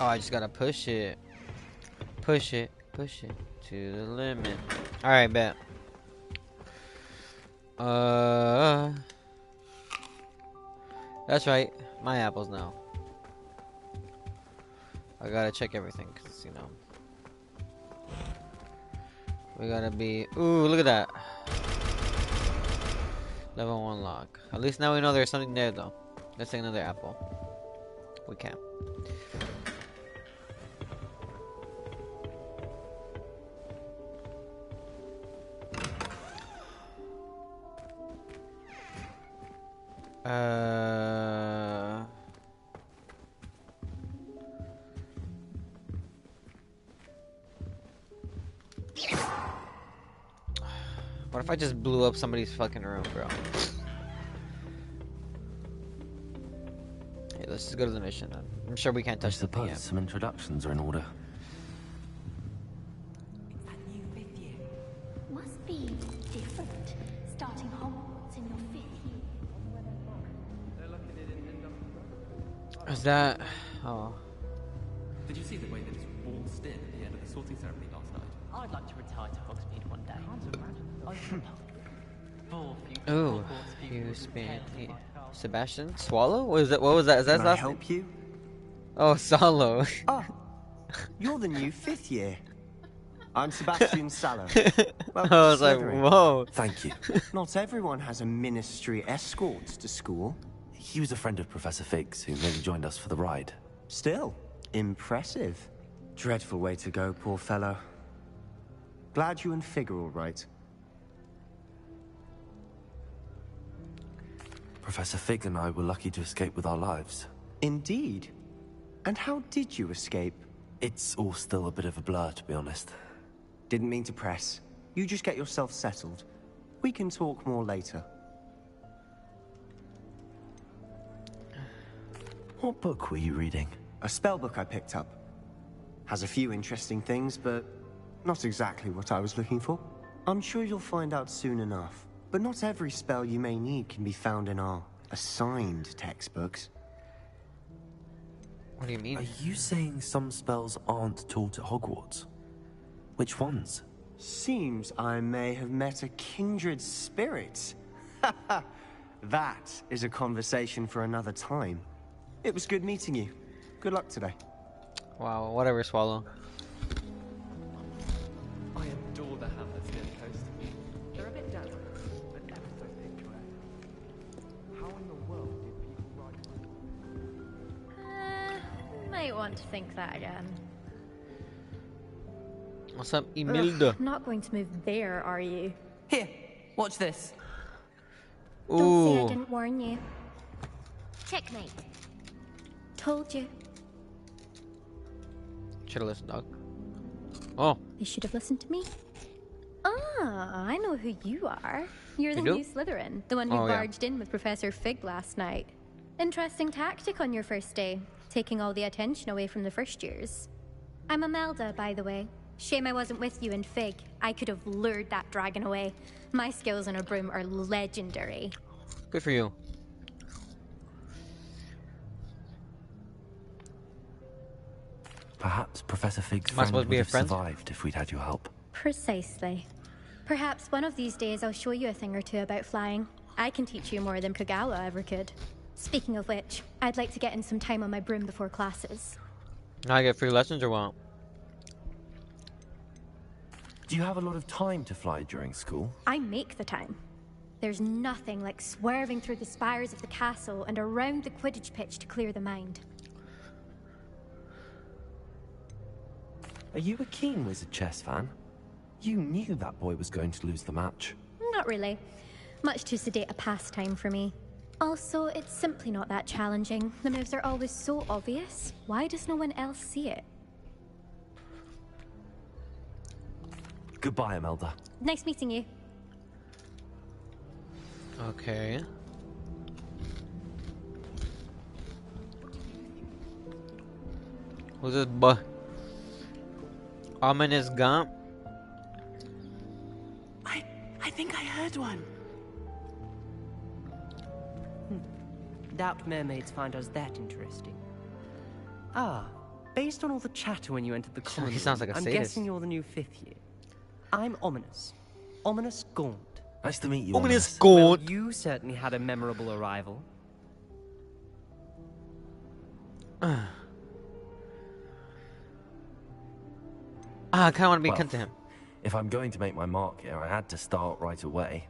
Oh, I just gotta push it. Push it. Push it to the limit. Alright, bet. That's right. My apples now. I gotta check everything, cause you know. We gotta be. Ooh, look at that. Level 1 lock. At least now we know there's something there, though. Let's take another apple. We can. What if I just blew up somebody's fucking room, bro? Hey, let's just go to the mission then. I'm sure we can't touch the PM. Some introductions are in order. Must be different, starting Hogwarts in your 5th year. Is that... Oh. Did you see the way that his wall stood at the end of the sorting ceremony last night? I'd like to retire to Hogsmeade one day. Ooh, you spin. Sebastian? Swallow? What is that? What was that? Is that Can I help you? Oh, Solo. Oh, you're the new 5th year. I'm Sebastian Sallow. I was like, whoa. Thank you. Not everyone has a ministry escort to school. He was a friend of Professor Fig's who nearly joined us for the ride. Still, impressive. Dreadful way to go, poor fellow. Glad you and Fig are all right. Professor Fig and I were lucky to escape with our lives. Indeed. And how did you escape? It's all still a bit of a blur, to be honest. Didn't mean to press. You just get yourself settled. We can talk more later. What book were you reading? A spell book I picked up. Has a few interesting things, but not exactly what I was looking for. I'm sure you'll find out soon enough. but not every spell you may need can be found in our assigned textbooks. What do you mean? Are you saying some spells aren't taught at Hogwarts? Which ones? Seems I may have met a kindred spirit. That is a conversation for another time. It was good meeting you. Good luck today. Wow, whatever, Swallow. I adore the hamlets near the coast. They're a bit damp, but ever so picturesque. How in the world did people write? Might want to think that again. What's up, Imelda? Not going to move there, are you? Here, watch this. Don't say I Ooh. didn't warn you. Checkmate. Told you. Should have listened, dog. Oh. You should have listened to me. Ah, I know who you are. You're the You do? new Slytherin, the one who Oh, yeah. barged in with Professor Fig last night. Interesting tactic on your first day, taking all the attention away from the first years. I'm Imelda, by the way. Shame I wasn't with you in Fig. I could have lured that dragon away. My skills on a broom are legendary. Good for you. Perhaps Professor Fig's Am I friend supposed to would be a have friend? survived if we'd had your help. Precisely. Perhaps one of these days I'll show you a thing or two about flying. I can teach you more than Kogawa ever could. Speaking of which, I'd like to get in some time on my broom before classes. Now I get free lessons or what? Do you have a lot of time to fly during school? I make the time. There's nothing like swerving through the spires of the castle and around the Quidditch pitch to clear the mind. Are you a keen Wizard chess fan? You knew that boy was going to lose the match. Not really. Much too sedate a pastime for me. Also, it's simply not that challenging. The moves are always so obvious. Why does no one else see it? Goodbye, Imelda. Nice meeting you. Okay. Who's this boy? Ominous Gump? I think I heard one. Doubt mermaids find us that interesting. Ah, based on all the chatter when you entered the common He sounds room, like a I'm sadist. guessing you're the new 5th year. I'm Ominous. Ominous Gaunt. Nice to meet you, Ominous Well, Gaunt. you certainly had a memorable arrival. Ah, I kind of want to be Well, kind to him. If I'm going to make my mark here, I had to start right away.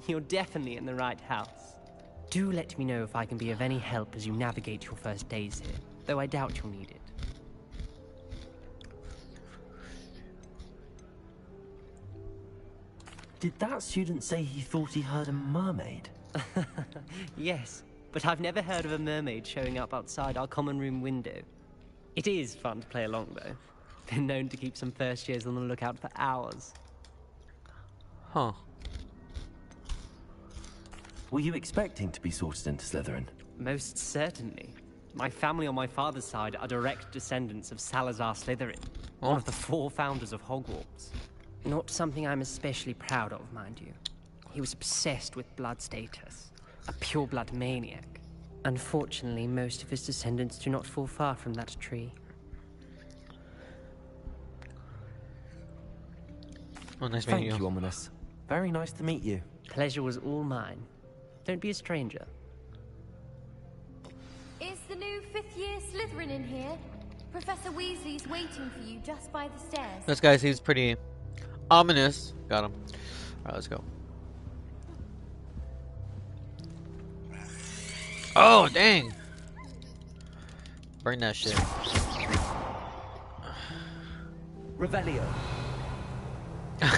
You're definitely in the right house. Do let me know if I can be of any help as you navigate your first days here, though I doubt you'll need it. Did that student say he thought he heard a mermaid? Yes, but I've never heard of a mermaid showing up outside our common room window. It is fun to play along, though. Been known to keep some first years on the lookout for hours. Huh. Were you expecting to be sorted into Slytherin? Most certainly. My family on my father's side are direct descendants of Salazar Slytherin, Oh. one of the 4 founders of Hogwarts. Not something I'm especially proud of, mind you. He was obsessed with blood status, a pure-blood maniac. Unfortunately, most of his descendants do not fall far from that tree. Oh, nice Thank meeting you, Ominous. Very nice to meet you. Pleasure was all mine. Don't be a stranger. Is the new 5th year Slytherin in here? Professor Weasley's waiting for you just by the stairs. This guy seems pretty ominous. Got him. Alright, let's go. Oh, dang. Burn that shit. Revelio.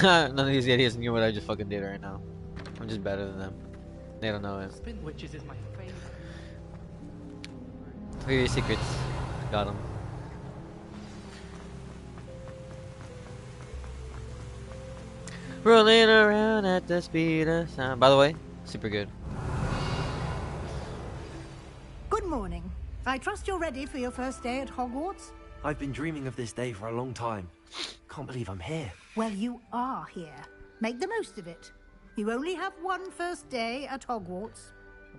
None of these idiots knew what I just fucking did right now. I'm just better than them. They don't know it. Spin Witches is my favorite. Clear your secrets. Got him. Rolling around at the speed of sound. By the way, super good. Good morning. I trust you're ready for your first day at Hogwarts? I've been dreaming of this day for a long time. Can't believe I'm here. Well, you are here. Make the most of it. You only have one first day at Hogwarts.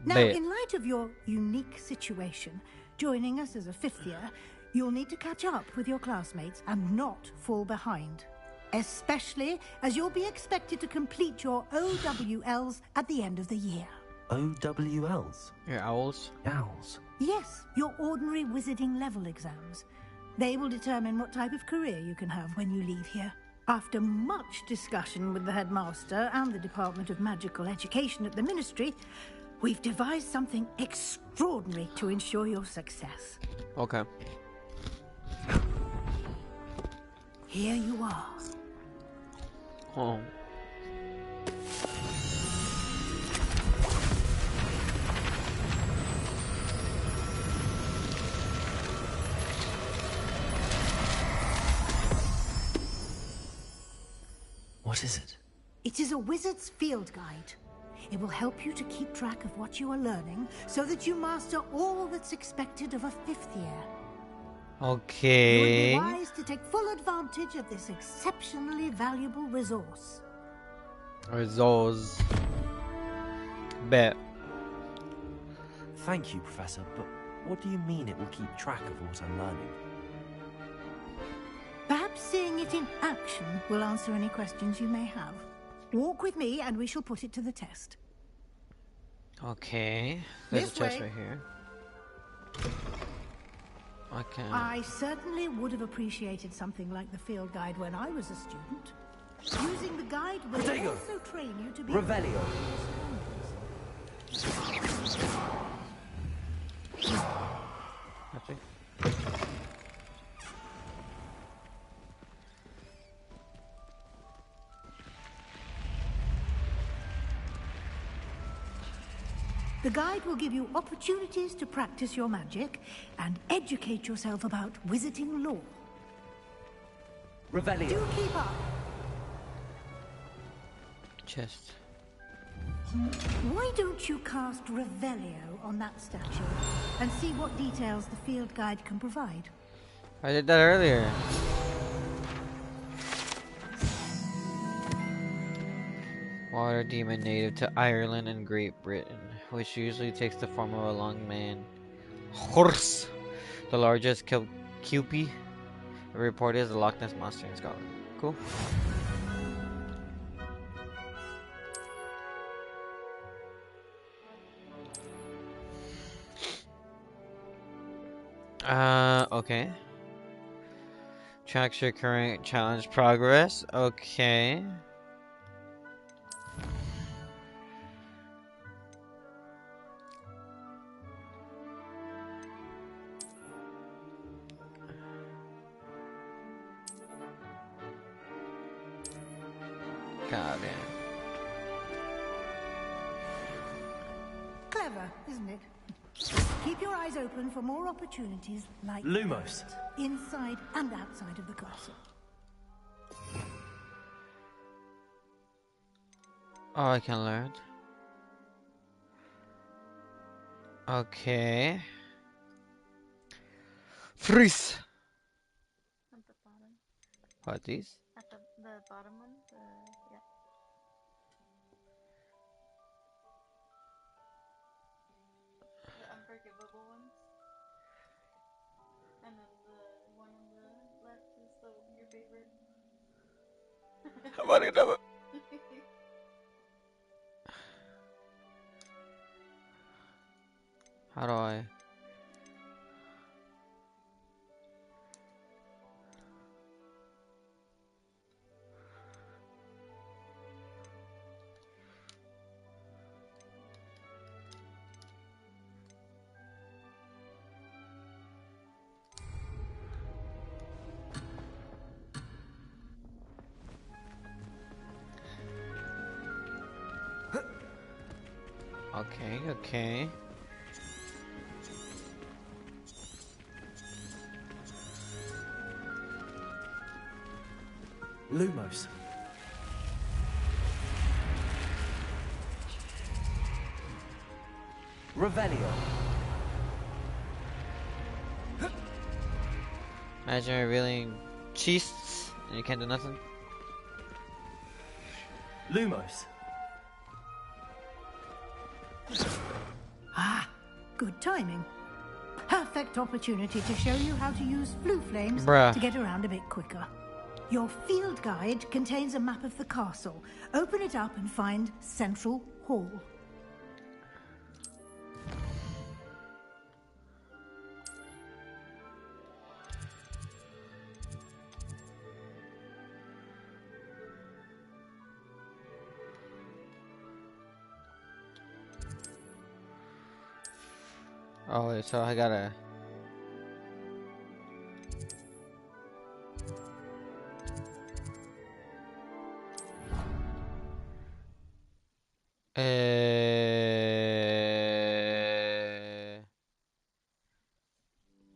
Now, Bet. in light of your unique situation, joining us as a fifth year, you'll need to catch up with your classmates and not fall behind. Especially as you'll be expected to complete your OWLs at the end of the year. OWLs? Your owls? Owls. Yes, your ordinary wizarding level exams. They will determine what type of career you can have when you leave here. After much discussion with the headmaster and the Department of Magical Education at the Ministry, we've devised something extraordinary to ensure your success. Okay. Here you are. Oh. What is it? It is a wizard's field guide. It will help you to keep track of what you are learning so that you master all that's expected of a fifth year. Okay. You would be wise to take full advantage of this exceptionally valuable resource. Resource. Bet. Thank you, Professor, but what do you mean it will keep track of what I'm learning? Perhaps seeing it in action will answer any questions you may have. Walk with me and we shall put it to the test. Okay. There's a This chest way. right here. Okay. I certainly would have appreciated something like the field guide when I was a student. Using the guide will Protego. also train you to be... Revelio. Nothing. The guide will give you opportunities to practice your magic and educate yourself about wizarding lore. Revelio. Do keep up. Chest. Why don't you cast Revelio on that statue and see what details the field guide can provide? I did that earlier. Water demon native to Ireland and Great Britain, which usually takes the form of a long man. Horse! The largest Cupie reported as the Loch Ness Monster in Scotland. Cool. Okay. Tracks your current challenge progress. Okay. God damn. Clever, isn't it? Keep your eyes open for more opportunities like Lumos. that, inside and outside of the castle. Oh, I can learn. Okay. Freeze. At the bottom. What, these? At the bottom one? Yeah. The unforgivable ones. And then the one on the left is your favorite. How do I? Okay, okay. Lumos. Revelio. Imagine revealing cheests and you can't do nothing. Lumos. Good timing. Perfect opportunity to show you how to use flue flames Bruh. to get around a bit quicker. Your field guide contains a map of the castle. Open it up and find Central Hall. Oh, wait, so I gotta.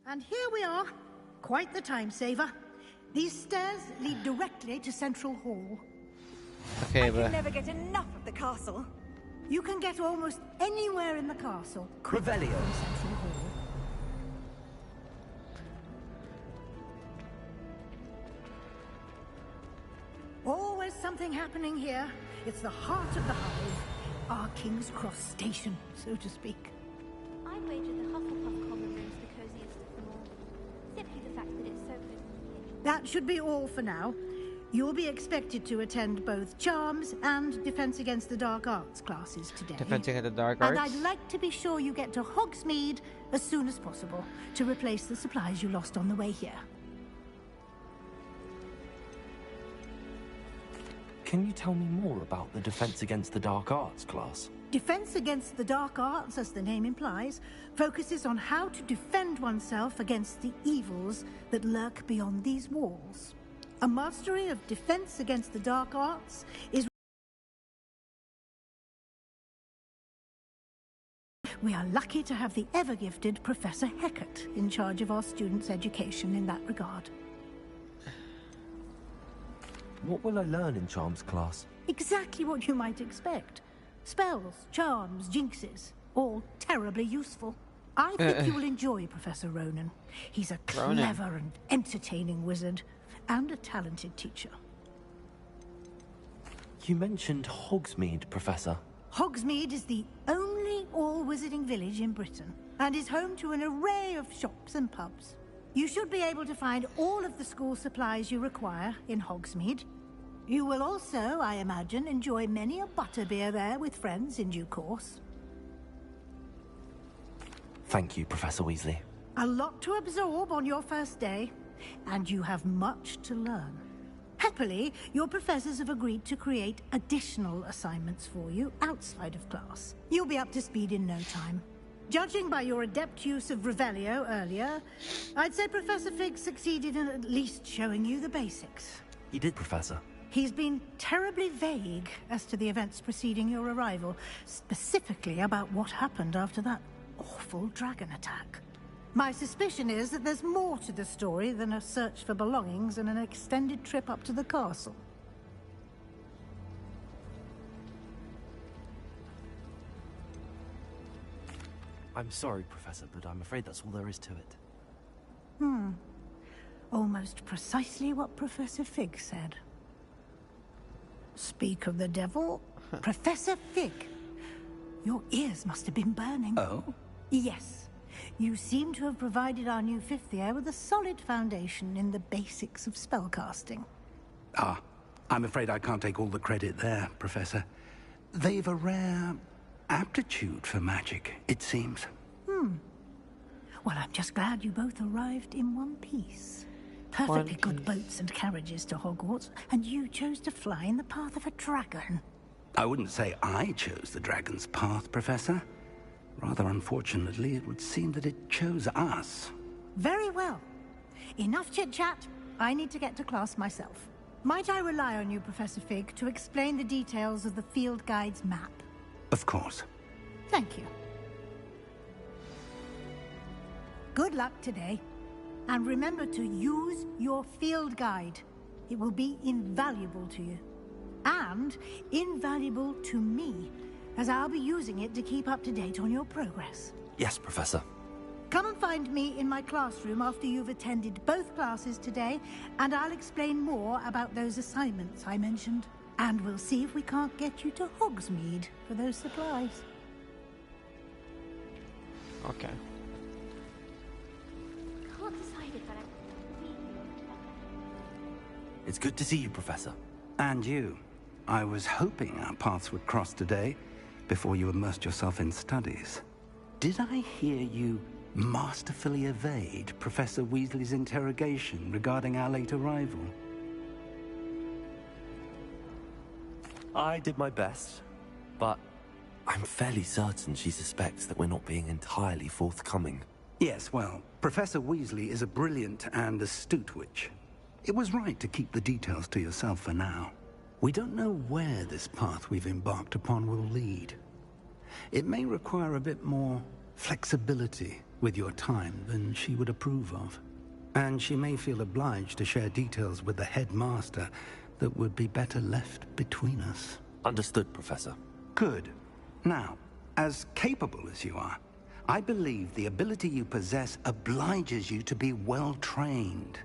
And here we are. Quite the time saver. These stairs lead directly to Central Hall. Okay, I but can never get enough of the castle. You can get almost anywhere in the castle. Revelio. From Central Hall. Always something happening here. It's the heart of the hive. Our King's Cross station, so to speak. I'd wager the Hufflepuff common room's the coziest of them all. Simply the fact that it's so close. That should be all for now. You'll be expected to attend both Charms and Defense Against the Dark Arts classes today. Defense Against the Dark Arts? And I'd like to be sure you get to Hogsmeade as soon as possible to replace the supplies you lost on the way here. Can you tell me more about the Defense Against the Dark Arts class? Defense Against the Dark Arts, as the name implies, focuses on how to defend oneself against the evils that lurk beyond these walls. A mastery of Defense Against the Dark Arts is... We are lucky to have the ever-gifted Professor Hecat in charge of our students' education in that regard. What will I learn in Charms class? Exactly what you might expect. Spells, charms, jinxes, all terribly useful. I think you will enjoy Professor Ronan. He's a clever and entertaining wizard, and a talented teacher. You mentioned Hogsmeade, Professor. Hogsmeade is the only all-wizarding village in Britain, and is home to an array of shops and pubs. You should be able to find all of the school supplies you require in Hogsmeade. You will also, I imagine, enjoy many a butterbeer there with friends in due course. Thank you, Professor Weasley. A lot to absorb on your first day, and you have much to learn. Happily, your professors have agreed to create additional assignments for you outside of class. You'll be up to speed in no time. Judging by your adept use of Revelio earlier, I'd say Professor Fig succeeded in at least showing you the basics. He did, Professor. He's been terribly vague as to the events preceding your arrival, specifically about what happened after that awful dragon attack. My suspicion is that there's more to the story than a search for belongings and an extended trip up to the castle. I'm sorry, Professor, but I'm afraid that's all there is to it. Almost precisely what Professor Fig said. Speak of the devil, Professor Fig. Your ears must have been burning. Oh? Yes. You seem to have provided our new fifth year with a solid foundation in the basics of spellcasting. Ah, I'm afraid I can't take all the credit there, Professor. They've a rare aptitude for magic, it seems. Well, I'm just glad you both arrived in one piece. Perfectly good boats and carriages to Hogwarts, and you chose to fly in the path of a dragon. I wouldn't say I chose the dragon's path, Professor. Rather unfortunately, it would seem that it chose us. Very well. Enough chit-chat. I need to get to class myself. Might I rely on you, Professor Fig, to explain the details of the field guide's map? Of course. Thank you. Good luck today. And remember to use your field guide. It will be invaluable to you. And invaluable to me, as I'll be using it to keep up to date on your progress. Yes, Professor. Come and find me in my classroom after you've attended both classes today, and I'll explain more about those assignments I mentioned. And we'll see if we can't get you to Hogsmeade for those supplies. Okay. Can't decide if I It's good to see you, Professor. And you. I was hoping our paths would cross today, before you immersed yourself in studies. Did I hear you masterfully evade Professor Weasley's interrogation regarding our late arrival? I did my best, but I'm fairly certain she suspects that we're not being entirely forthcoming. Yes, well, Professor Weasley is a brilliant and astute witch. It was right to keep the details to yourself for now. We don't know where this path we've embarked upon will lead. It may require a bit more flexibility with your time than she would approve of. And she may feel obliged to share details with the headmaster that would be better left between us. Understood, Professor. Good. Now, as capable as you are, I believe the ability you possess obliges you to be well trained.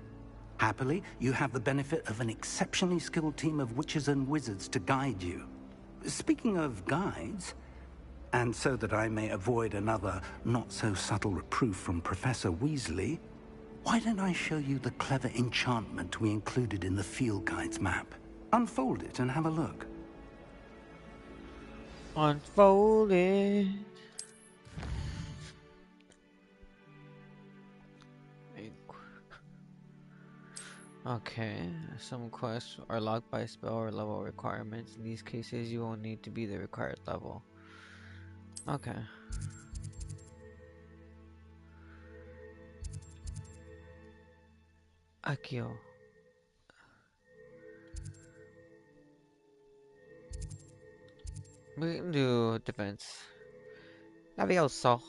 Happily, you have the benefit of an exceptionally skilled team of witches and wizards to guide you. Speaking of guides, and so that I may avoid another not-so-subtle reproof from Professor Weasley, why don't I show you the clever enchantment we included in the field guide's map? Unfold it and have a look. Unfold it. Okay, some quests are locked by spell or level requirements. In these cases, you will need to be the required level. Okay. Akio. We can do defense. Lavioso.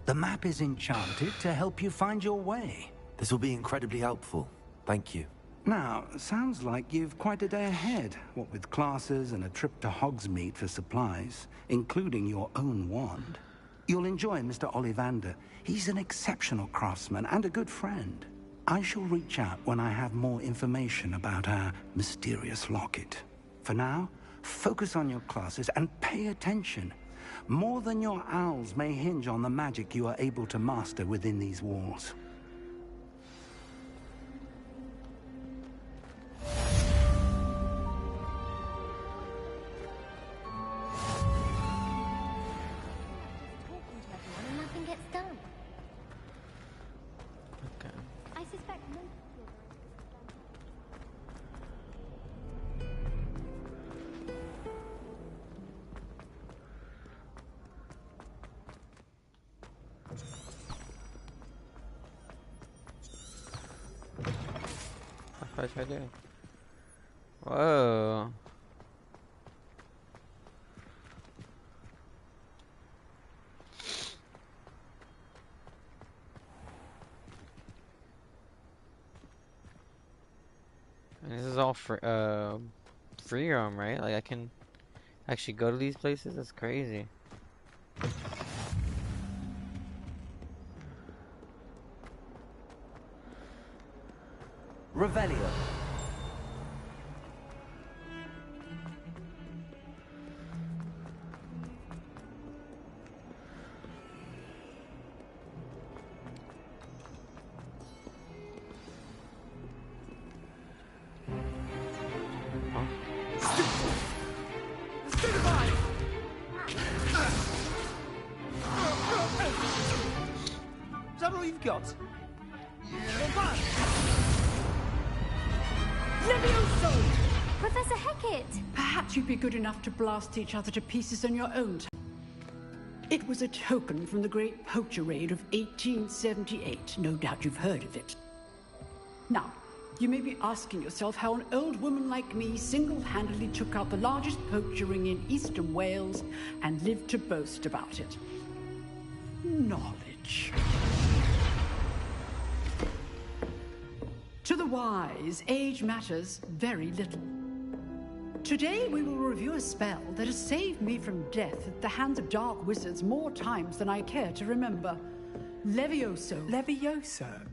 The map is enchanted to help you find your way. This will be incredibly helpful. Thank you. Now, sounds like you've quite a day ahead, what with classes and a trip to Hogsmeade for supplies, including your own wand. You'll enjoy Mr. Ollivander. He's an exceptional craftsman and a good friend. I shall reach out when I have more information about our mysterious locket. For now, focus on your classes and pay attention. More than your owls may hinge on the magic you are able to master within these walls. talking to everyone and nothing gets done. Okay. I suspect most people What should I do? Whoa. And this is all free roam, right? Like I can actually go to these places? That's crazy. Revelio. Is that all you've got? Levioso! Professor Hecat! Perhaps you'd be good enough to blast each other to pieces on your own time. It was a token from the Great Poacher Raid of 1878. No doubt you've heard of it. Now, you may be asking yourself how an old woman like me single-handedly took out the largest poacher ring in eastern Wales and lived to boast about it. Knowledge. To the wise, age matters very little. Today we will review a spell that has saved me from death at the hands of dark wizards more times than I care to remember. Levioso. Levioso?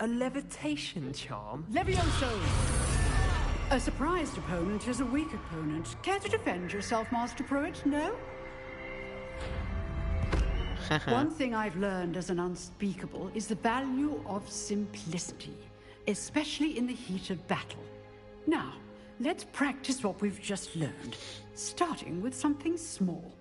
A levitation charm? Levioso! A surprised opponent is a weak opponent. Care to defend yourself, Master Pruitt? No? One thing I've learned as an unspeakable is the value of simplicity, especially in the heat of battle. Now, let's practice what we've just learned, starting with something small.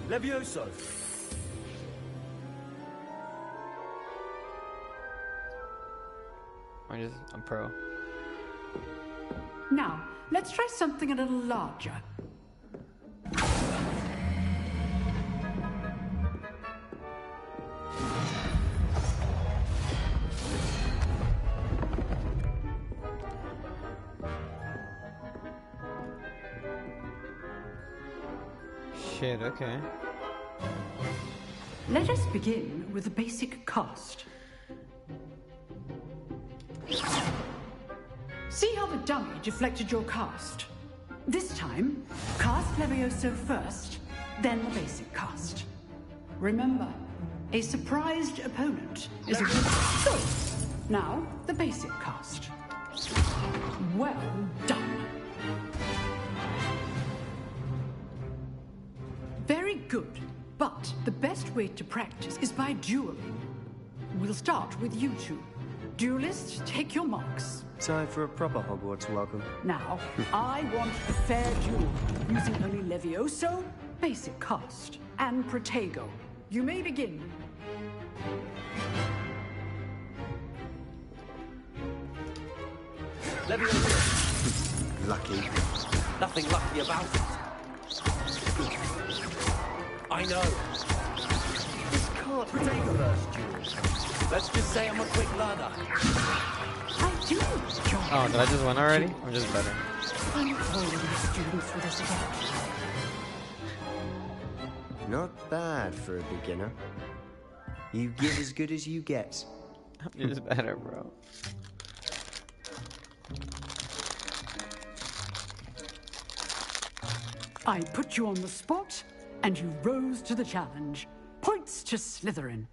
Levioso! I'm pro. Now, let's try something a little larger. Shit, okay. Let us begin with the basic cast. See how the dummy deflected your cast? This time, cast Levioso first, then the basic cast. Remember, a surprised opponent is a good. Now, the basic cast. Well done. Very good, but the best way to practice is by dueling. We'll start with you two. Duelists, take your marks. Time for a proper Hogwarts welcome. Now, I want a fair duel, using only Levioso, basic cast, and Protego. You may begin. Levioso. Lucky. Nothing lucky about it. I know. This can't Protego first duel. Let's just say I'm a quick learner. I do. Oh, did I just win already? I'm just better. I'm holding the students for this again. Not bad for a beginner. You give as good as you get. I'm just better, bro. I put you on the spot, and you rose to the challenge. Points to Slytherin.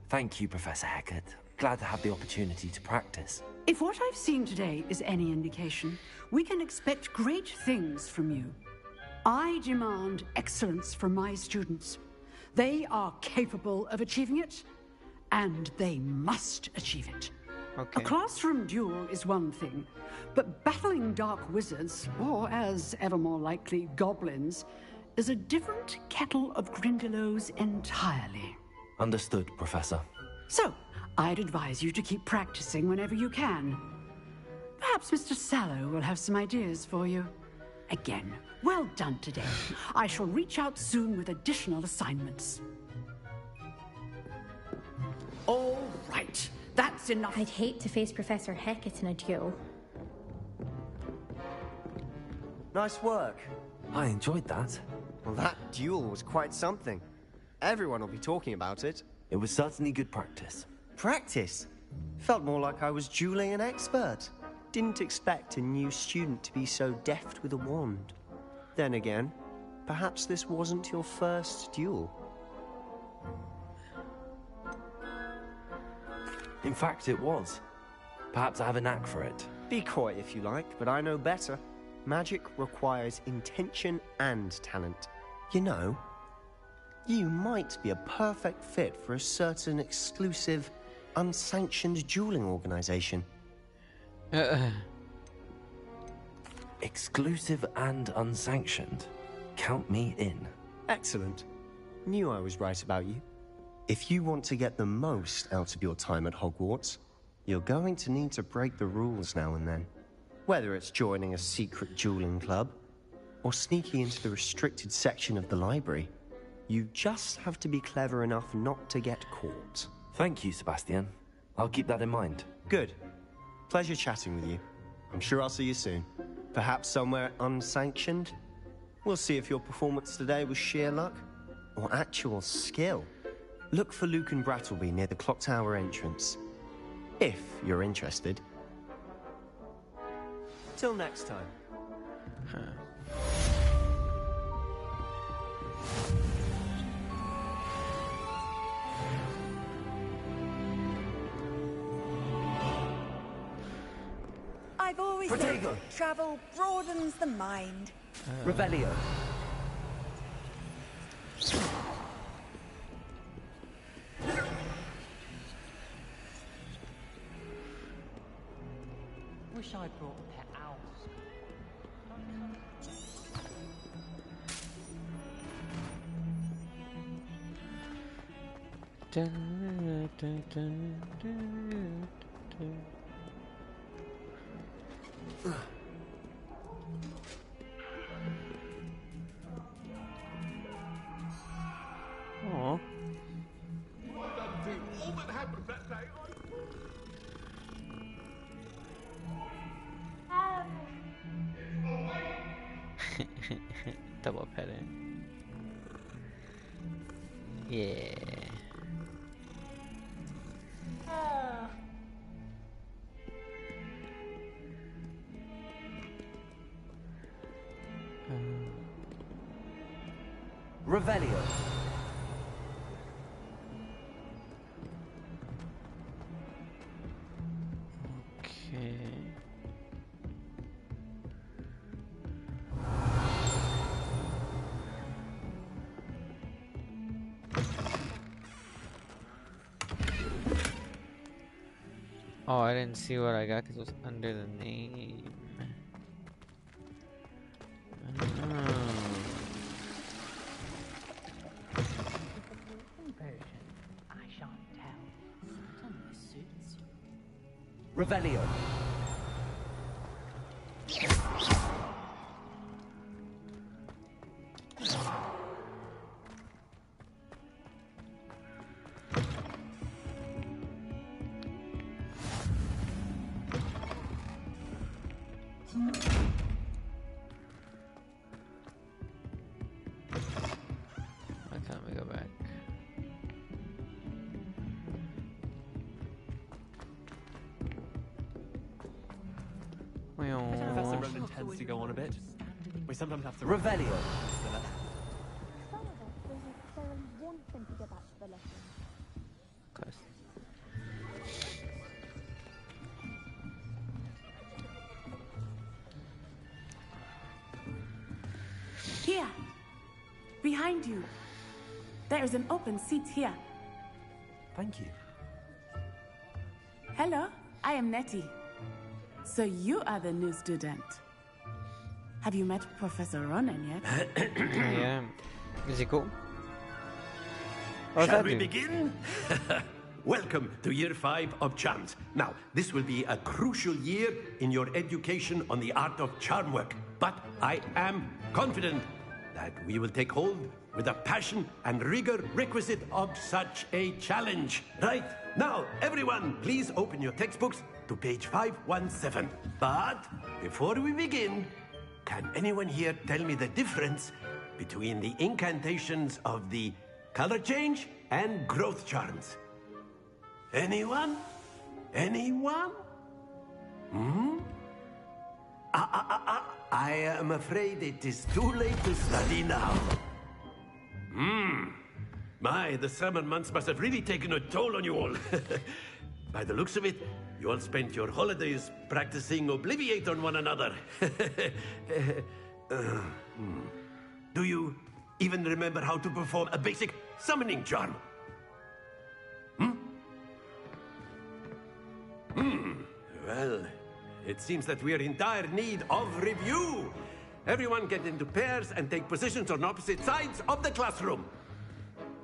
Thank you, Professor Hecat. Glad to have the opportunity to practice. If what I've seen today is any indication, we can expect great things from you. I demand excellence from my students. They are capable of achieving it, and they must achieve it. Okay. A classroom duel is one thing, but battling dark wizards, or as ever more likely, goblins, is a different kettle of Grindylows entirely. Understood, Professor. So, I'd advise you to keep practicing whenever you can. Perhaps Mr. Sallow will have some ideas for you. Again, well done today. I shall reach out soon with additional assignments. All right, that's enough. I'd hate to face Professor Hecat in a duel. Nice work. I enjoyed that. Well, that duel was quite something. Everyone will be talking about it. It was certainly good practice. Practice? Felt more like I was dueling an expert. Didn't expect a new student to be so deft with a wand. Then again, perhaps this wasn't your first duel. In fact, it was. Perhaps I have a knack for it. Be coy if you like, but I know better. Magic requires intention and talent. You know, you might be a perfect fit for a certain exclusive, unsanctioned dueling organization. Exclusive and unsanctioned. Count me in. Excellent. Knew I was right about you. If you want to get the most out of your time at Hogwarts, you're going to need to break the rules now and then. Whether it's joining a secret dueling club, or sneaking into the restricted section of the library, you just have to be clever enough not to get caught. Thank you, Sebastian. I'll keep that in mind. Good. Pleasure chatting with you. I'm sure I'll see you soon. Perhaps somewhere unsanctioned? We'll see if your performance today was sheer luck or actual skill. Look for Luke and Brattleby near the clock tower entrance, if you're interested. Till next time. They say travel broadens the mind. Revelio. Wish I brought a pet owl. Aww. All that happened that day, Double petting. Yeah. Revelio. Okay. Oh, I didn't see what I got because it was under the name. I shan't tell. Certainly suits you. Revelio. Why can't we go back? Professor Ronan tends to go on a bit. We sometimes have to... Revelio. Some of us don't necessarily want them to go back to the lesson. Here, behind you. There is an open seat here. Thank you. Hello, I am Nettie. So you are the new student. Have you met Professor Ronan yet? Yeah. Is he cool? Shall we begin? Welcome to Year 5 of Charms. Now, this will be a crucial year in your education on the art of charm work. But I am confident that we will take hold with the passion and rigor requisite of such a challenge. Right, now, everyone, please open your textbooks to page 517. But before we begin, can anyone here tell me the difference between the incantations of the color change and growth charms? Anyone? Anyone? Hmm? I am afraid it is too late to study now. My, the summer months must have really taken a toll on you all. By the looks of it, you all spent your holidays practicing Obliviate on one another. Do you even remember how to perform a basic summoning charm? Well, it seems that we are in dire need of review. Everyone get into pairs and take positions on opposite sides of the classroom.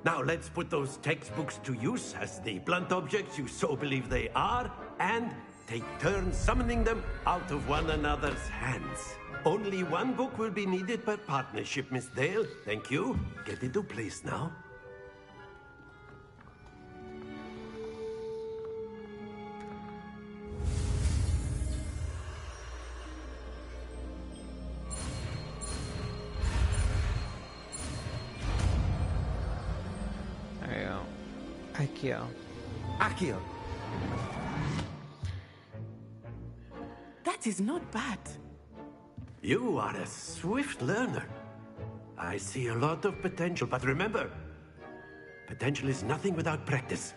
Now let's put those textbooks to use as the blunt objects you so believe they are, and take turns summoning them out of one another's hands. Only one book will be needed per partnership, Miss Dale. Thank you. Get into place now. There you go. Accio. Accio. That is not bad. You are a swift learner. I see a lot of potential, but remember, potential is nothing without practice.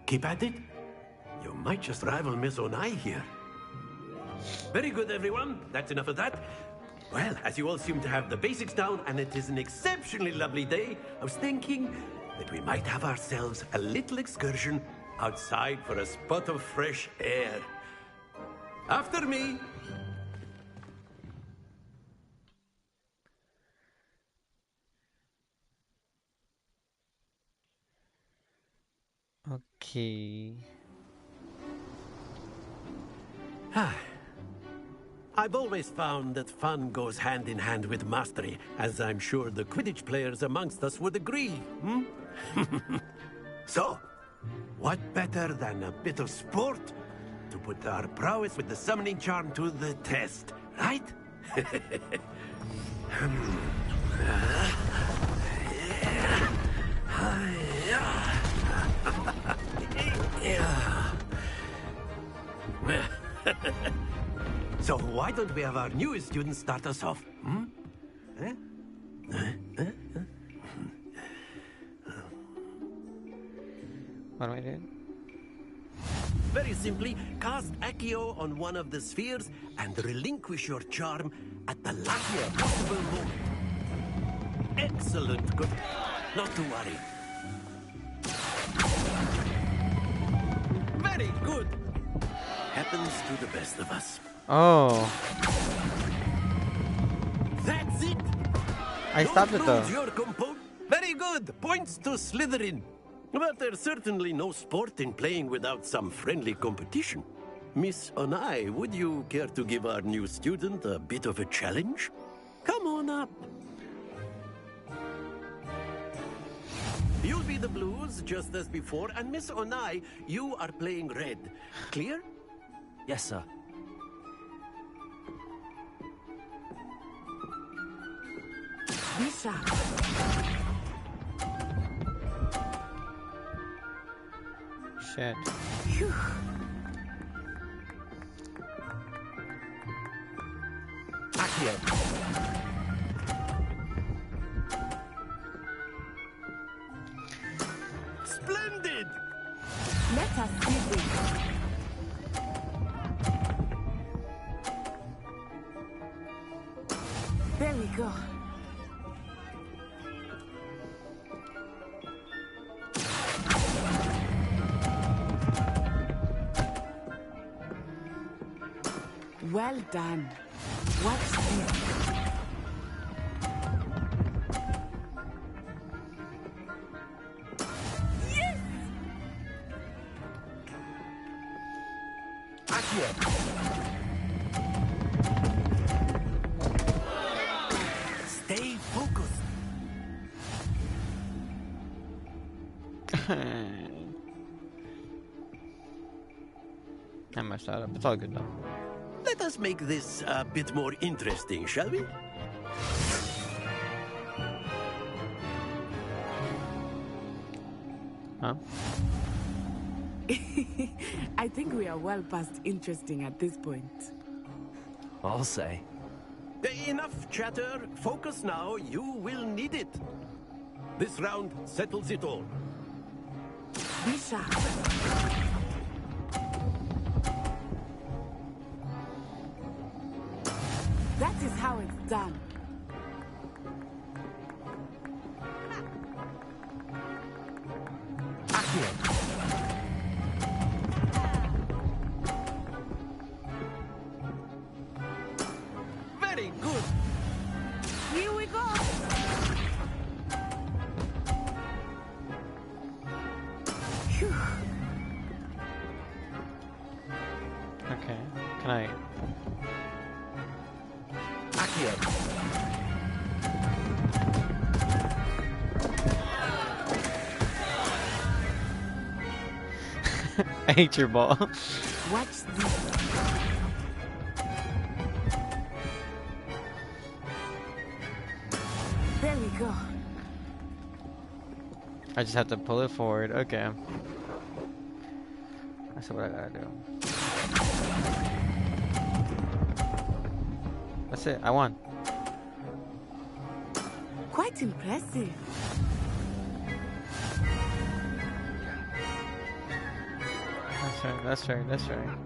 Keep at it. You might just rival Miss Onai here. Very good, everyone. That's enough of that. Well, as you all seem to have the basics down, and it is an exceptionally lovely day, I was thinking that we might have ourselves a little excursion outside for a spot of fresh air. After me. Okay. I've always found that fun goes hand in hand with mastery, as I'm sure the Quidditch players amongst us would agree, hmm? So, what better than a bit of sport to put our prowess with the summoning charm to the test, right? So why don't we have our newest student start us off? Hmm? What do I do? Very simply, cast Accio on one of the spheres and relinquish your charm at the last possible moment. Excellent. Good. Not to worry. Very good. Happens to the best of us. Oh. That's it. I stopped it though. Your Very good. Points to Slytherin. But there's certainly no sport in playing without some friendly competition. Miss Onai, would you care to give our new student a bit of a challenge? Come on up. You'll be the blues, just as before, and Miss Onai, you are playing red. Clear? Yes, sir. Lisa. Shit. Phew. Accio. Splendid! Let us see this. There we go. Well done. Watch this. Yes! Accio. Stay focused. I messed that up. It's all good though. Let us make this a bit more interesting, shall we? Huh? I think we are well past interesting at this point. I'll say. Enough chatter. Focus now. You will need it. This round settles it all. Be sharp. That is how it's done. Very good. Here we go. Phew. Okay. Can I? Accio. I hate your ball. Watch this. There we go. I just have to pull it forward. Okay. That's what I gotta do. That's it. I won. Quite impressive. That's right. That's right. That's right.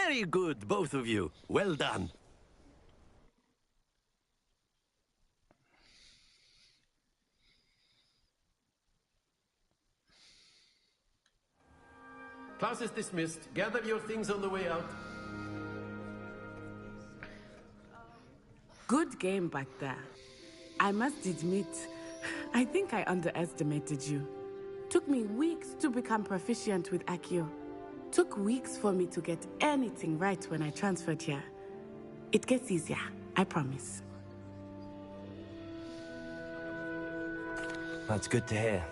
Very good, both of you. Well done. Class is dismissed. Gather your things on the way out. Good game back there. I must admit, I think I underestimated you. Took me weeks to become proficient with Accio. Took weeks for me to get anything right when I transferred here. It gets easier, I promise. That's good to hear.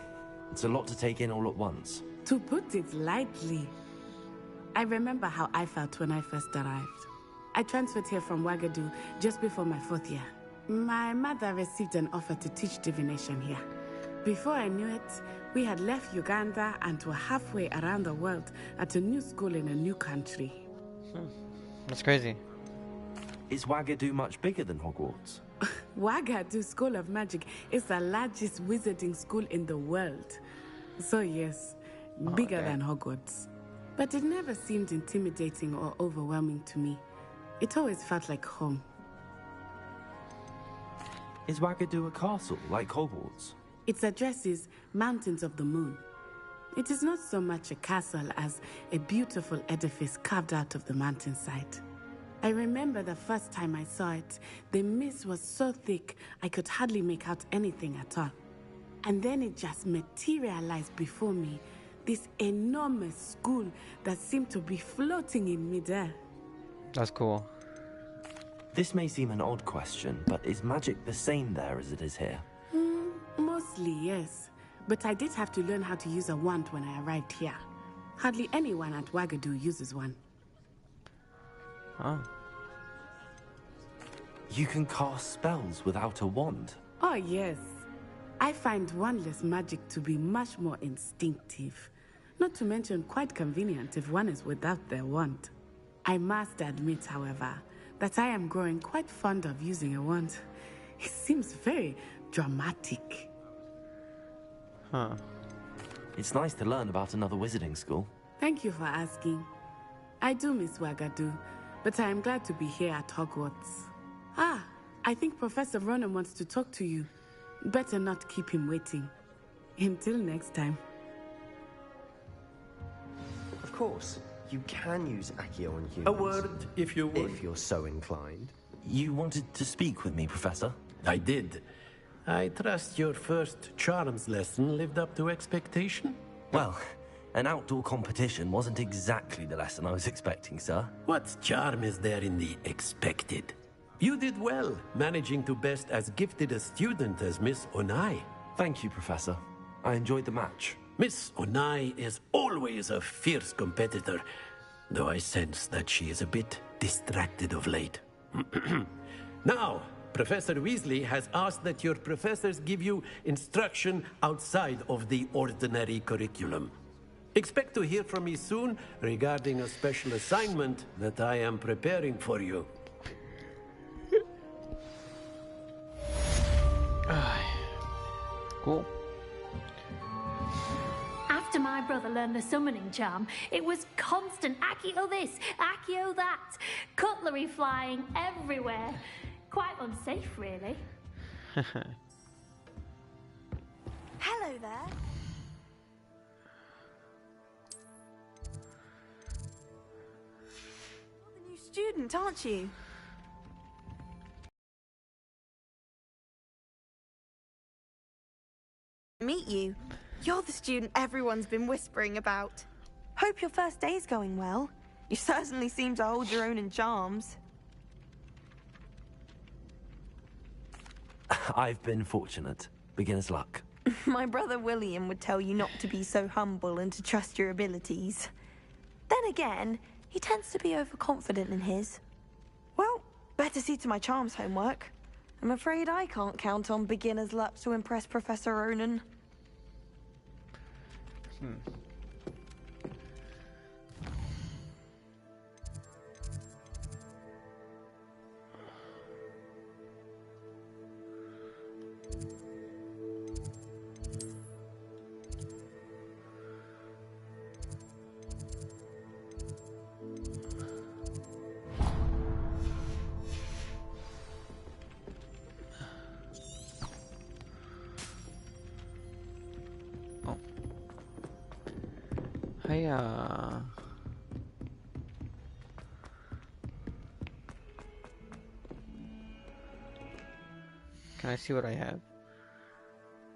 It's a lot to take in all at once. To put it lightly, I remember how I felt when I first arrived. I transferred here from Wagadu just before my 4th year. My mother received an offer to teach divination here. Before I knew it, we had left Uganda and were halfway around the world at a new school in a new country. That's crazy. Is Wagadu much bigger than Hogwarts? Wagadu School of Magic is the largest wizarding school in the world. So yes, bigger than Hogwarts. But it never seemed intimidating or overwhelming to me. It always felt like home. Is Wagadu a castle, like Hogwarts? Its address is Mountains of the Moon. It is not so much a castle as a beautiful edifice carved out of the mountainside. I remember the first time I saw it, the mist was so thick I could hardly make out anything at all. And then it just materialized before me, this enormous school that seemed to be floating in midair. That's cool. This may seem an odd question, but is magic the same there as it is here? Mostly, yes. But I did have to learn how to use a wand when I arrived here. Hardly anyone at Wagadu uses one. Oh. You can cast spells without a wand? Oh, yes. I find wandless magic to be much more instinctive. Not to mention quite convenient if one is without their wand. I must admit, however, that I am growing quite fond of using a wand. It seems very dramatic. Huh. It's nice to learn about another wizarding school. Thank you for asking. I do miss Wagadu, but I am glad to be here at Hogwarts. Ah, I think Professor Ronan wants to talk to you. Better not keep him waiting. Until next time. Of course, you can use Accio on humans. A word, if you would. If you're so inclined. You wanted to speak with me, Professor? I did. I trust your first charms lesson lived up to expectation? Well, an outdoor competition wasn't exactly the lesson I was expecting, sir. What charm is there in the expected? You did well, managing to best as gifted a student as Miss Onai. Thank you, Professor. I enjoyed the match. Miss Onai is always a fierce competitor, though I sense that she is a bit distracted of late. Now, Professor Weasley has asked that your professors give you instruction outside of the ordinary curriculum. Expect to hear from me soon regarding a special assignment that I am preparing for you. Cool. After my brother learned the summoning charm, it was constant Accio this, Accio that, cutlery flying everywhere. Quite unsafe, really. Hello there. You're the new student, aren't you? Meet you. You're the student everyone's been whispering about. Hope your first day's going well. You certainly seem to hold your own in charms. I've been fortunate. Beginner's luck. My brother William would tell you not to be so humble and to trust your abilities. Then again, he tends to be overconfident in his. Well, better see to my charms homework. I'm afraid I can't count on beginner's luck to impress Professor Ronan. Can I see what I have?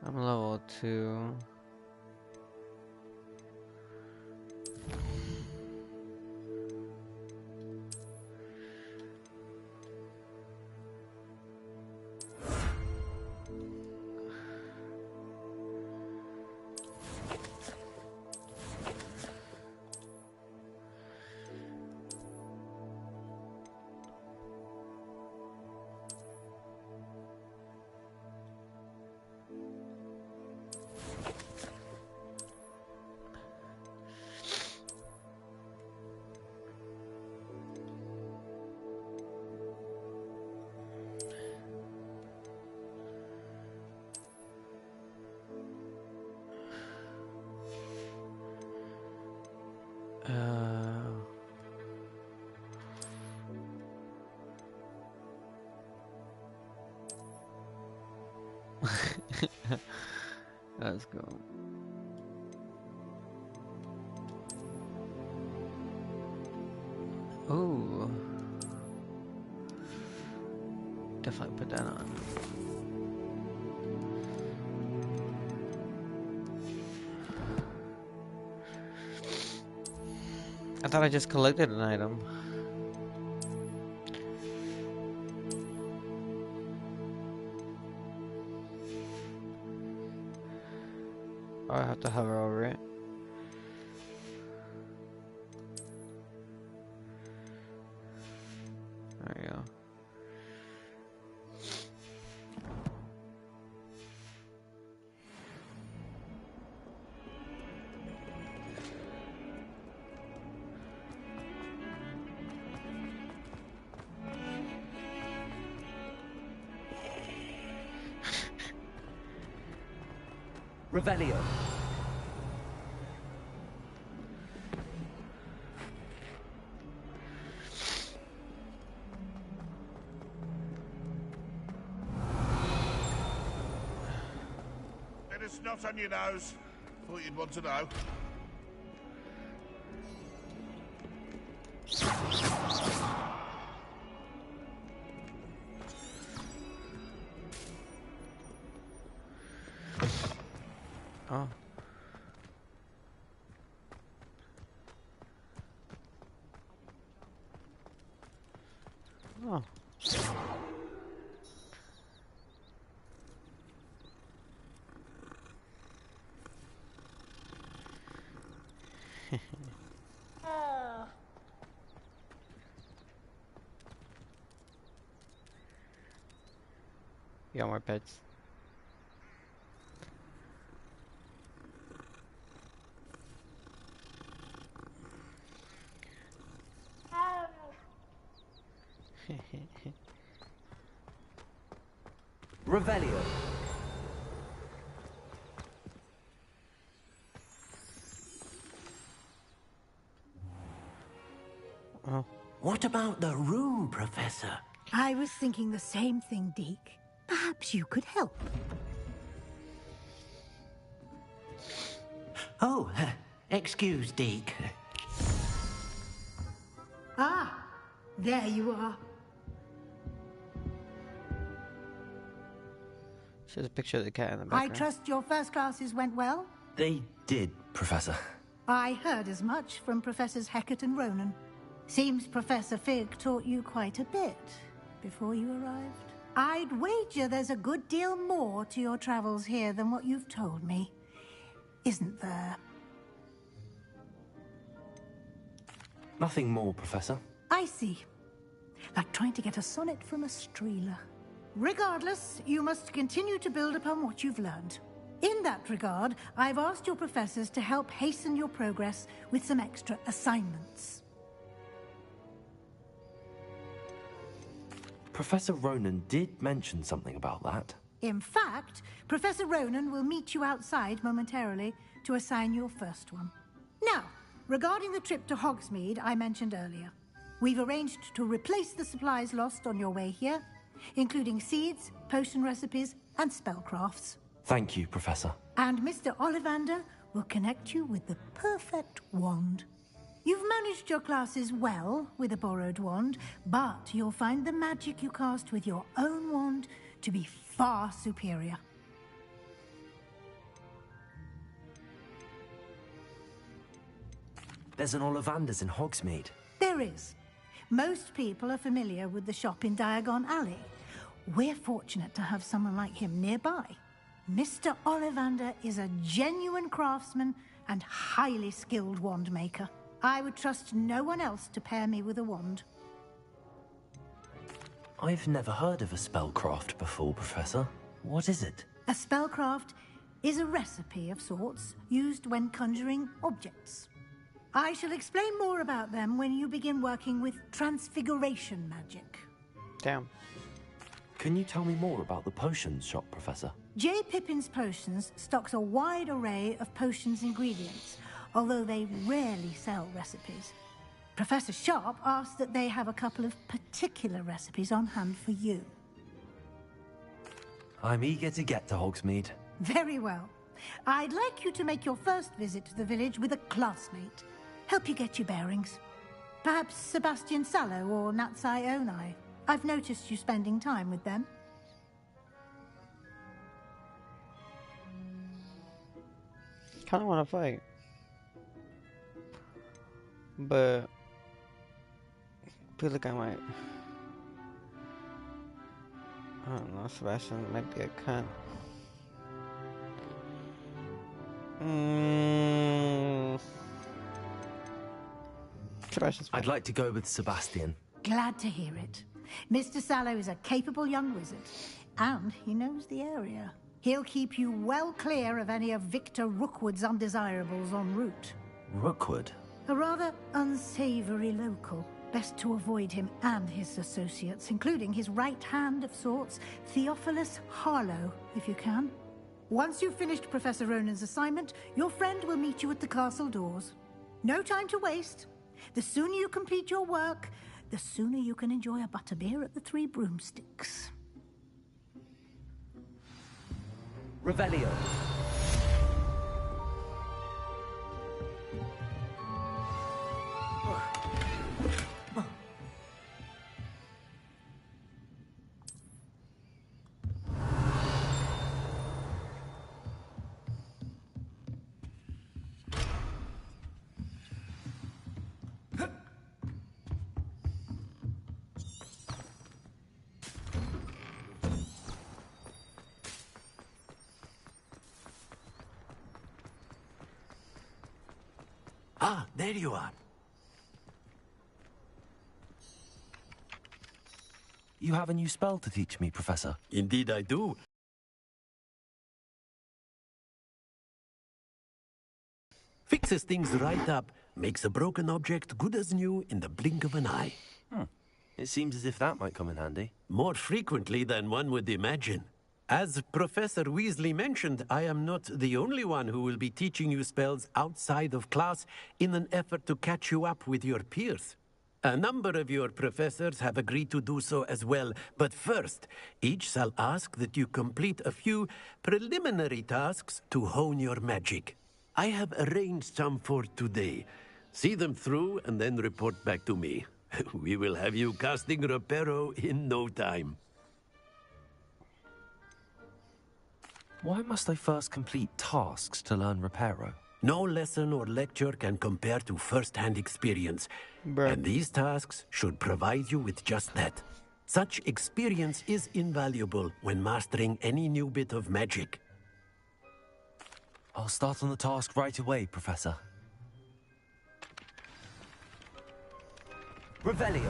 I'm level 2. Let's go. Ooh. Definitely put that on. I thought I just collected an item. Oh, I have to hover over it. There you go. Revelio. Bit of snot on your nose. Thought you'd want to know. Oh. Oh. You got more pets. Revelio. Oh. What about the room, Professor? I was thinking the same thing, Deke. Perhaps you could help. Oh, excuse, Deke. Ah, there you are. She has a picture of the cat in the I background. trust your first classes went well? They did, Professor. I heard as much from Professors Hecat and Ronan. Seems Professor Fig taught you quite a bit before you arrived. I'd wager there's a good deal more to your travels here than what you've told me. Isn't there? Nothing more, Professor. I see. Like trying to get a sonnet from a streeler. Regardless, you must continue to build upon what you've learned. In that regard, I've asked your professors to help hasten your progress with some extra assignments. Professor Ronan did mention something about that. In fact, Professor Ronan will meet you outside momentarily to assign your first one. Now, regarding the trip to Hogsmeade I mentioned earlier, we've arranged to replace the supplies lost on your way here, including seeds, potion recipes, and spellcrafts. Thank you, Professor. And Mr. Ollivander will connect you with the perfect wand. You've managed your classes well with a borrowed wand, but you'll find the magic you cast with your own wand to be far superior. There's an Ollivander's in Hogsmeade. There is. Most people are familiar with the shop in Diagon Alley. We're fortunate to have someone like him nearby. Mr. Ollivander is a genuine craftsman and highly skilled wand maker. I would trust no one else to pair me with a wand. I've never heard of a spellcraft before, Professor. What is it? A spellcraft is a recipe of sorts used when conjuring objects. I shall explain more about them when you begin working with transfiguration magic. Damn. Can you tell me more about the potions shop, Professor? J. Pippin's Potions stocks a wide array of potions ingredients, although they rarely sell recipes. Professor Sharp asked that they have a couple of particular recipes on hand for you. I'm eager to get to Hogsmeade. Very well. I'd like you to make your first visit to the village with a classmate. Help you get your bearings. Perhaps Sebastian Sallow or Natsai Onai. I've noticed you spending time with them. Kinda wanna fight. But I feel like I might. I don't know, Sebastian might be a cunt. I'd like to go with Sebastian. Glad to hear it. Mr. Sallow is a capable young wizard, and he knows the area. He'll keep you well clear of any of Victor Rookwood's undesirables en route. Rookwood? A rather unsavory local. Best to avoid him and his associates, including his right hand of sorts, Theophilus Harlow, if you can. Once you've finished Professor Ronan's assignment, your friend will meet you at the castle doors. No time to waste. The sooner you complete your work, the sooner you can enjoy a butterbeer at the Three Broomsticks. Revelio. Ah, there you are. You have a new spell to teach me, Professor. Indeed I do. Fixes things right up, makes a broken object good as new in the blink of an eye. It seems as if that might come in handy. More frequently than one would imagine. As Professor Weasley mentioned, I am not the only one who will be teaching you spells outside of class in an effort to catch you up with your peers. A number of your professors have agreed to do so as well, but first, each shall ask that you complete a few preliminary tasks to hone your magic. I have arranged some for today. See them through and then report back to me. We will have you casting Reparo in no time. Why must I first complete tasks to learn Reparo? No lesson or lecture can compare to first-hand experience. And these tasks should provide you with just that. Such experience is invaluable when mastering any new bit of magic. I'll start on the task right away, Professor. Revelio.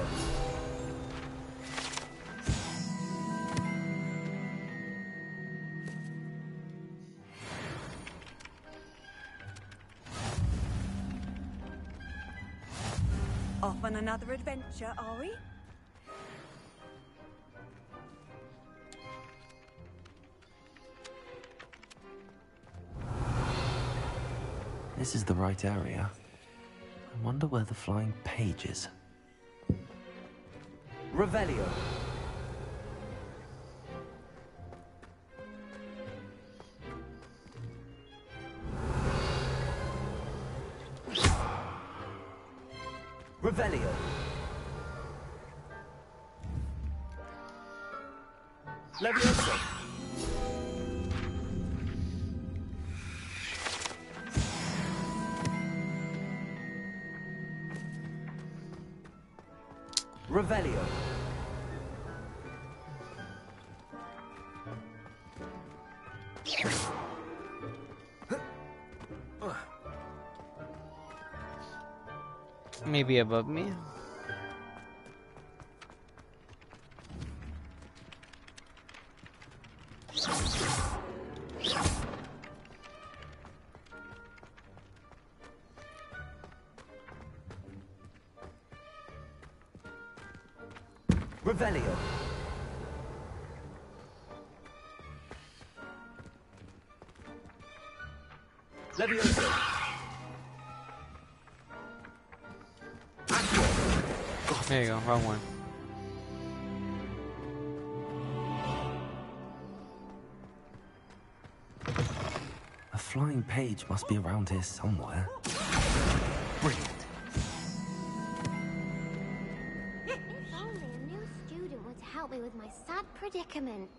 Off on another adventure, are we? This is the right area. I wonder where the flying page is. Revelio. Levioso! Revelio. Maybe above me. Revelio. Levioso! There you go, wrong one. A flying page must be around here somewhere. Brilliant. If only a new student would help me with my sad predicament.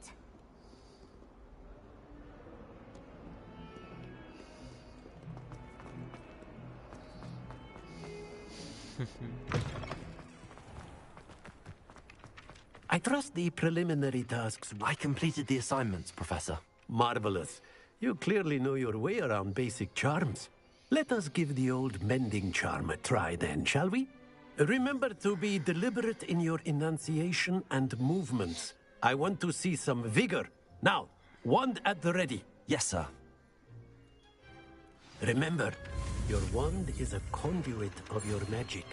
I trust the preliminary tasks. I completed the assignments, Professor. Marvelous. You clearly know your way around basic charms. Let us give the old mending charm a try then, shall we? Remember to be deliberate in your enunciation and movements. I want to see some vigor. Now, wand at the ready. Yes, sir. Remember, your wand is a conduit of your magic.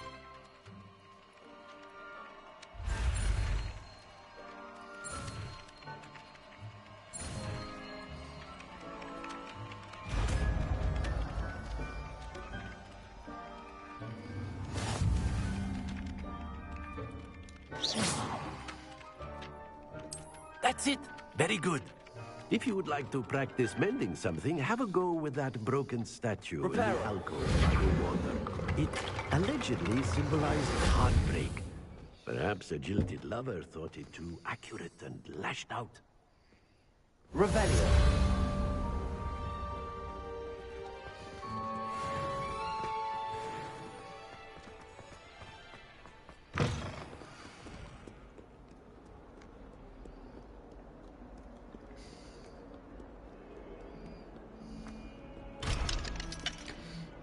That's it. Very good. If you would like to practice mending something, have a go with that broken statue in the alcove by the water. It allegedly symbolized heartbreak. Perhaps a jilted lover thought it too accurate and lashed out. Revelio.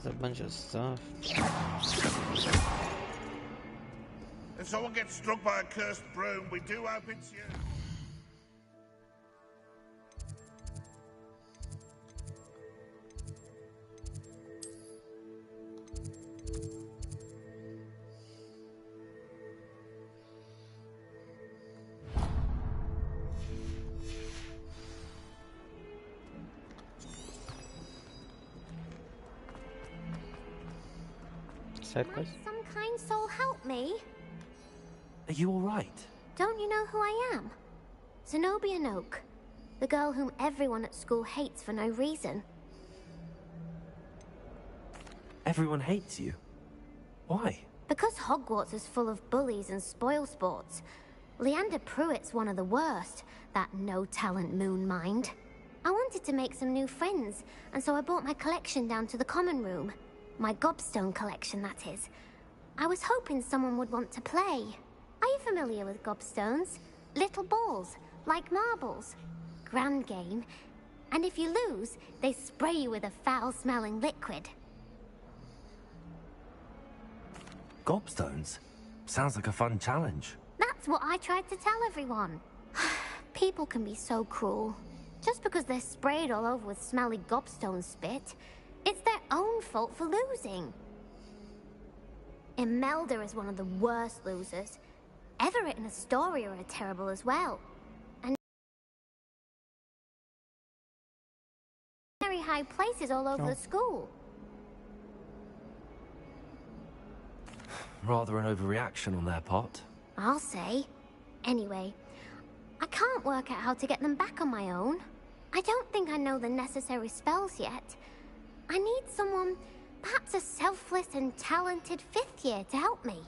There's a bunch of stuff. If someone gets struck by a cursed broom, we do hope it's you. Might some kind soul help me? Are you all right? Don't you know who I am? Zenobia Noak, the girl whom everyone at school hates for no reason. Everyone hates you. Why? Because Hogwarts is full of bullies and spoilsports. Leander Pruitt's one of the worst, that no-talent moon mind. I wanted to make some new friends, and so I brought my collection down to the common room. My gobstone collection, that is. I was hoping someone would want to play. Are you familiar with gobstones? Little balls, like marbles. Grand game. And if you lose, they spray you with a foul-smelling liquid. Gobstones? Sounds like a fun challenge. That's what I tried to tell everyone. People can be so cruel. Just because they're sprayed all over with smelly gobstone spit, it's their own fault for losing. Imelda is one of the worst losers. Everett and Astoria are terrible as well. And very high places all over the school. Rather an overreaction on their part. I'll say. Anyway, I can't work out how to get them back on my own. I don't think I know the necessary spells yet. I need someone, perhaps a selfless and talented fifth year to help me.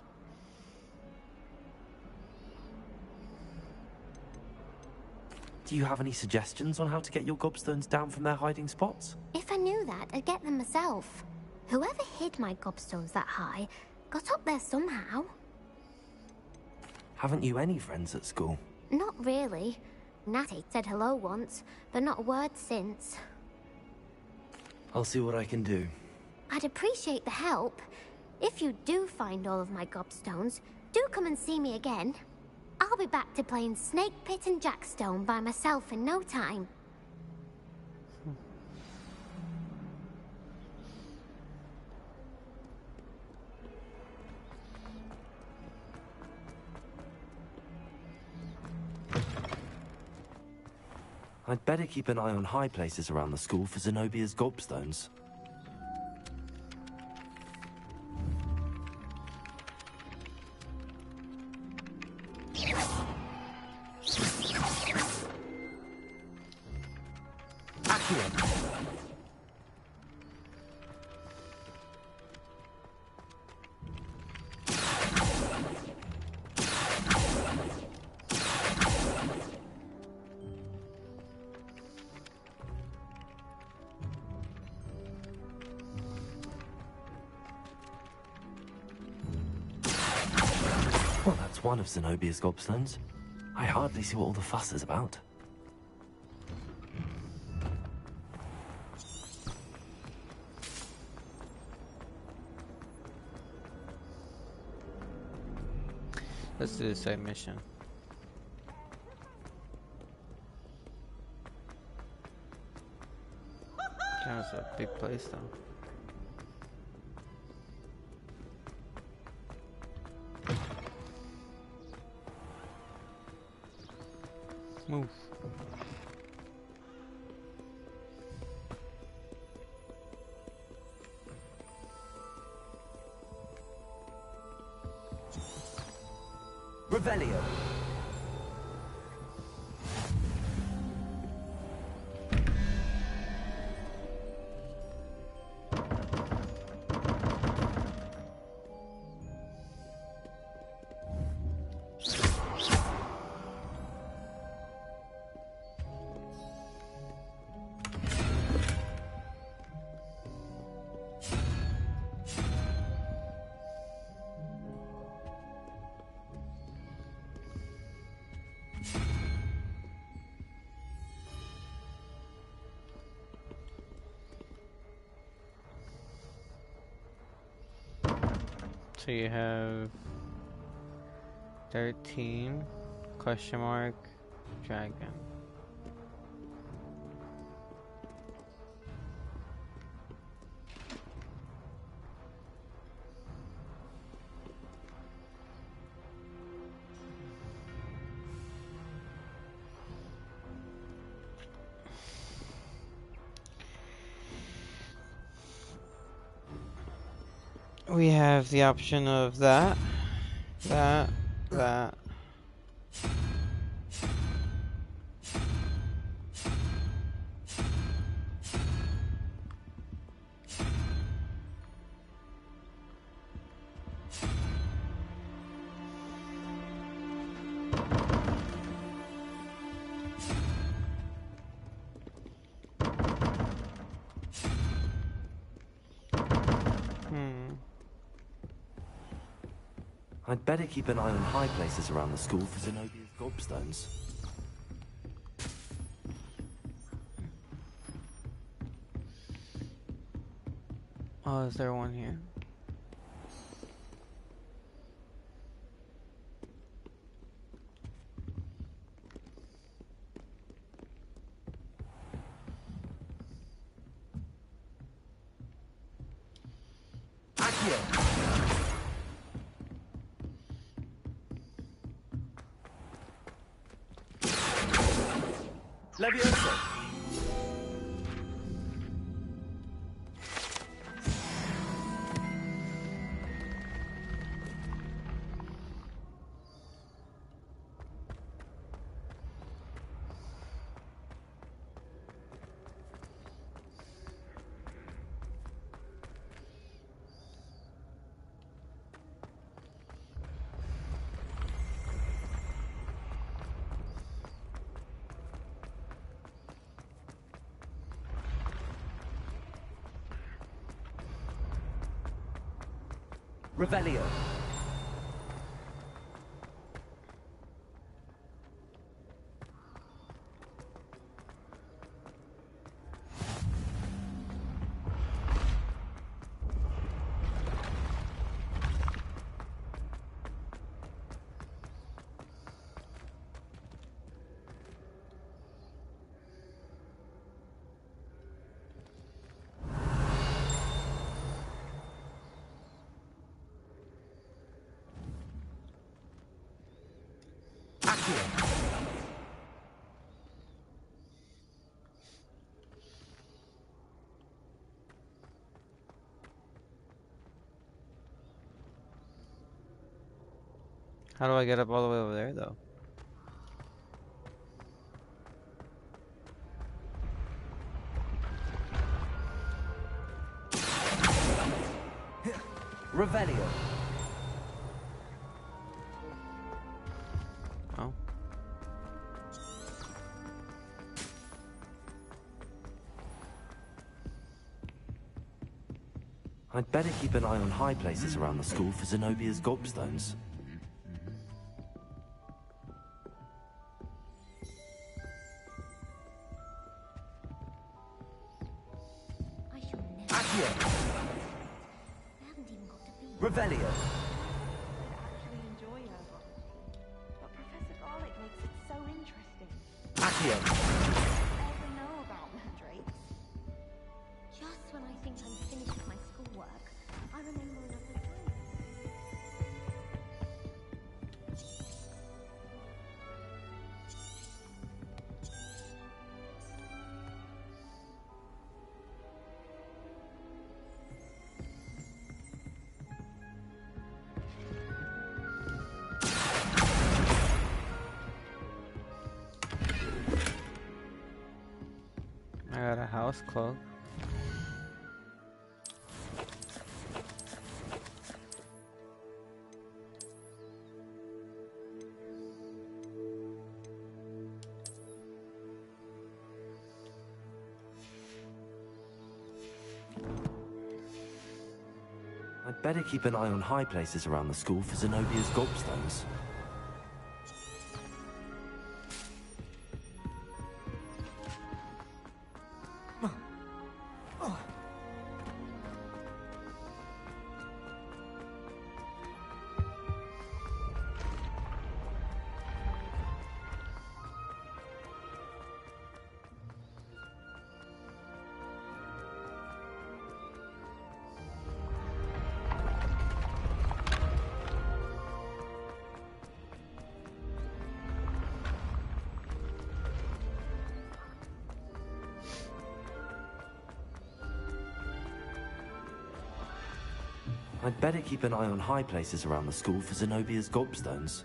Do you have any suggestions on how to get your gobstones down from their hiding spots? If I knew that, I'd get them myself. Whoever hid my gobstones that high got up there somehow. Haven't you any friends at school? Not really. Natty said hello once, but not a word since. I'll see what I can do. I'd appreciate the help. If you do find all of my gobstones, do come and see me again. I'll be back to playing Snake Pit and Jackstone by myself in no time. I'd better keep an eye on high places around the school for Zenobia's gobstones. Well, that's one of Zenobia's gobstones. I hardly see what all the fuss is about. Let's do the same mission. That's a big place though. Move. Revelio. So you have 13 question mark dragon. We have the option of that. I'd better keep an eye on high places around the school for Zenobia's gobstones. Oh, is there one here? Leviosa. Revelio. How do I get up all the way over there, though? Revelio. Oh. I'd better keep an eye on high places around the school for Zenobia's gobstones. I shall never. Accio. I haven't even got to be. Revelio. Actually enjoy herbology, but Professor Garlic makes it so interesting. Accio. Ever know about mandrakes? Just when I think I'm finished with my schoolwork, I remember another time. I got a house cloak. I'd better keep an eye on high places around the school for Zenobia's gobstones. I'd better keep an eye on high places around the school for Zenobia's gobstones.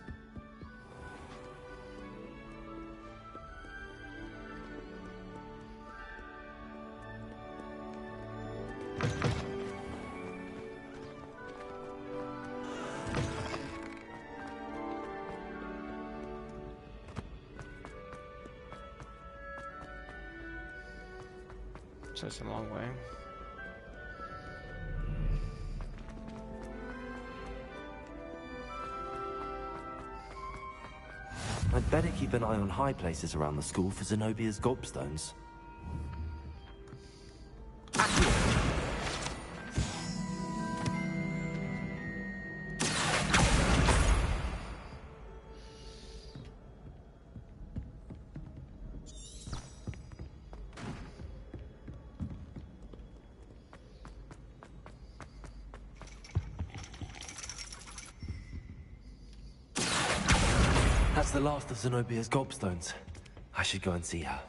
So it's a long way. I'd better keep an eye on high places around the school for Zenobia's gobstones. That's the last of Zenobia's gobstones. I should go and see her.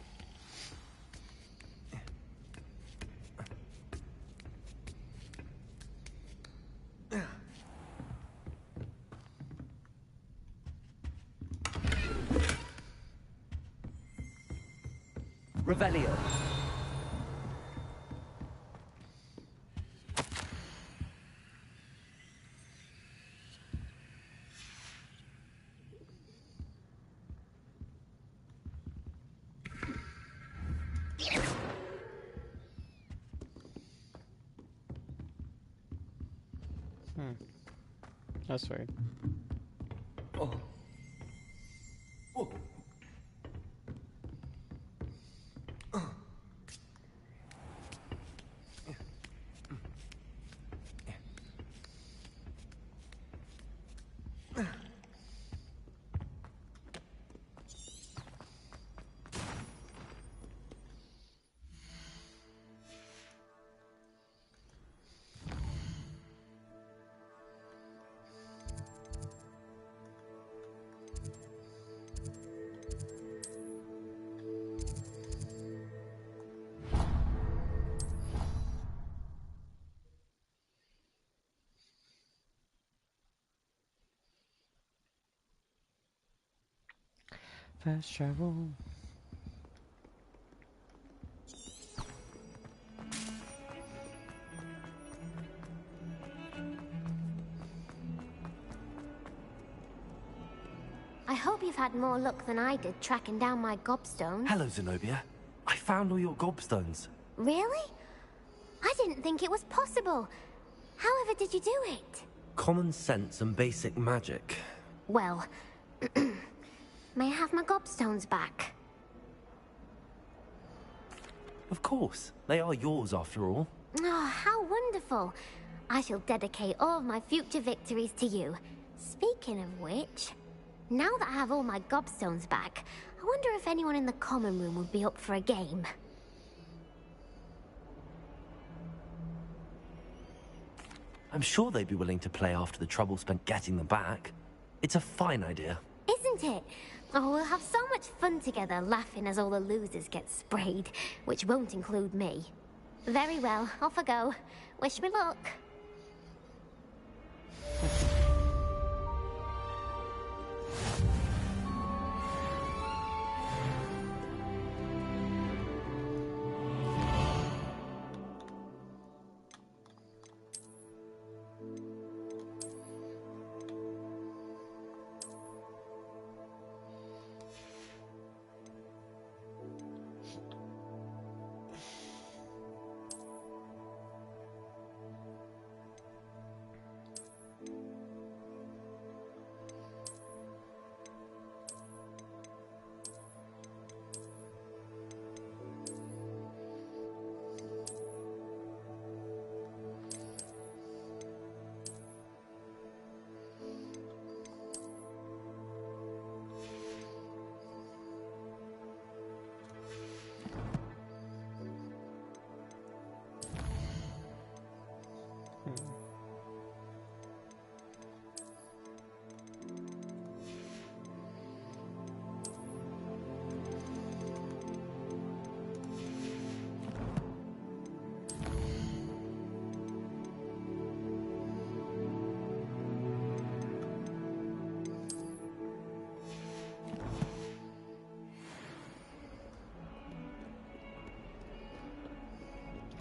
Revelio. That's right. Oh. Oh. Fast travel. I hope you've had more luck than I did tracking down my gobstones. Hello, Zenobia. I found all your gobstones. Really? I didn't think it was possible. However did you do it? Common sense and basic magic. Well, may I have my gobstones back? Of course. They are yours after all. Oh, how wonderful. I shall dedicate all of my future victories to you. Speaking of which, now that I have all my gobstones back, I wonder if anyone in the common room would be up for a game. I'm sure they'd be willing to play after the trouble spent getting them back. It's a fine idea. Isn't it? Oh, we'll have so much fun together, laughing as all the losers get sprayed, which won't include me. Very well, off I go. Wish me luck.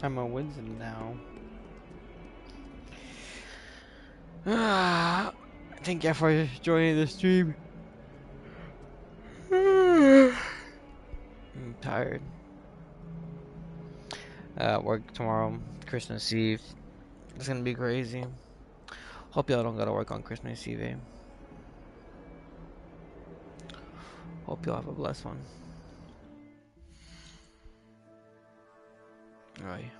I'm a wizard now. Thank you for joining the stream. I'm tired. Work tomorrow, Christmas Eve. It's gonna be crazy. Hope y'all don't gotta work on Christmas Eve. Eh? Hope y'all have a blessed one. Alright.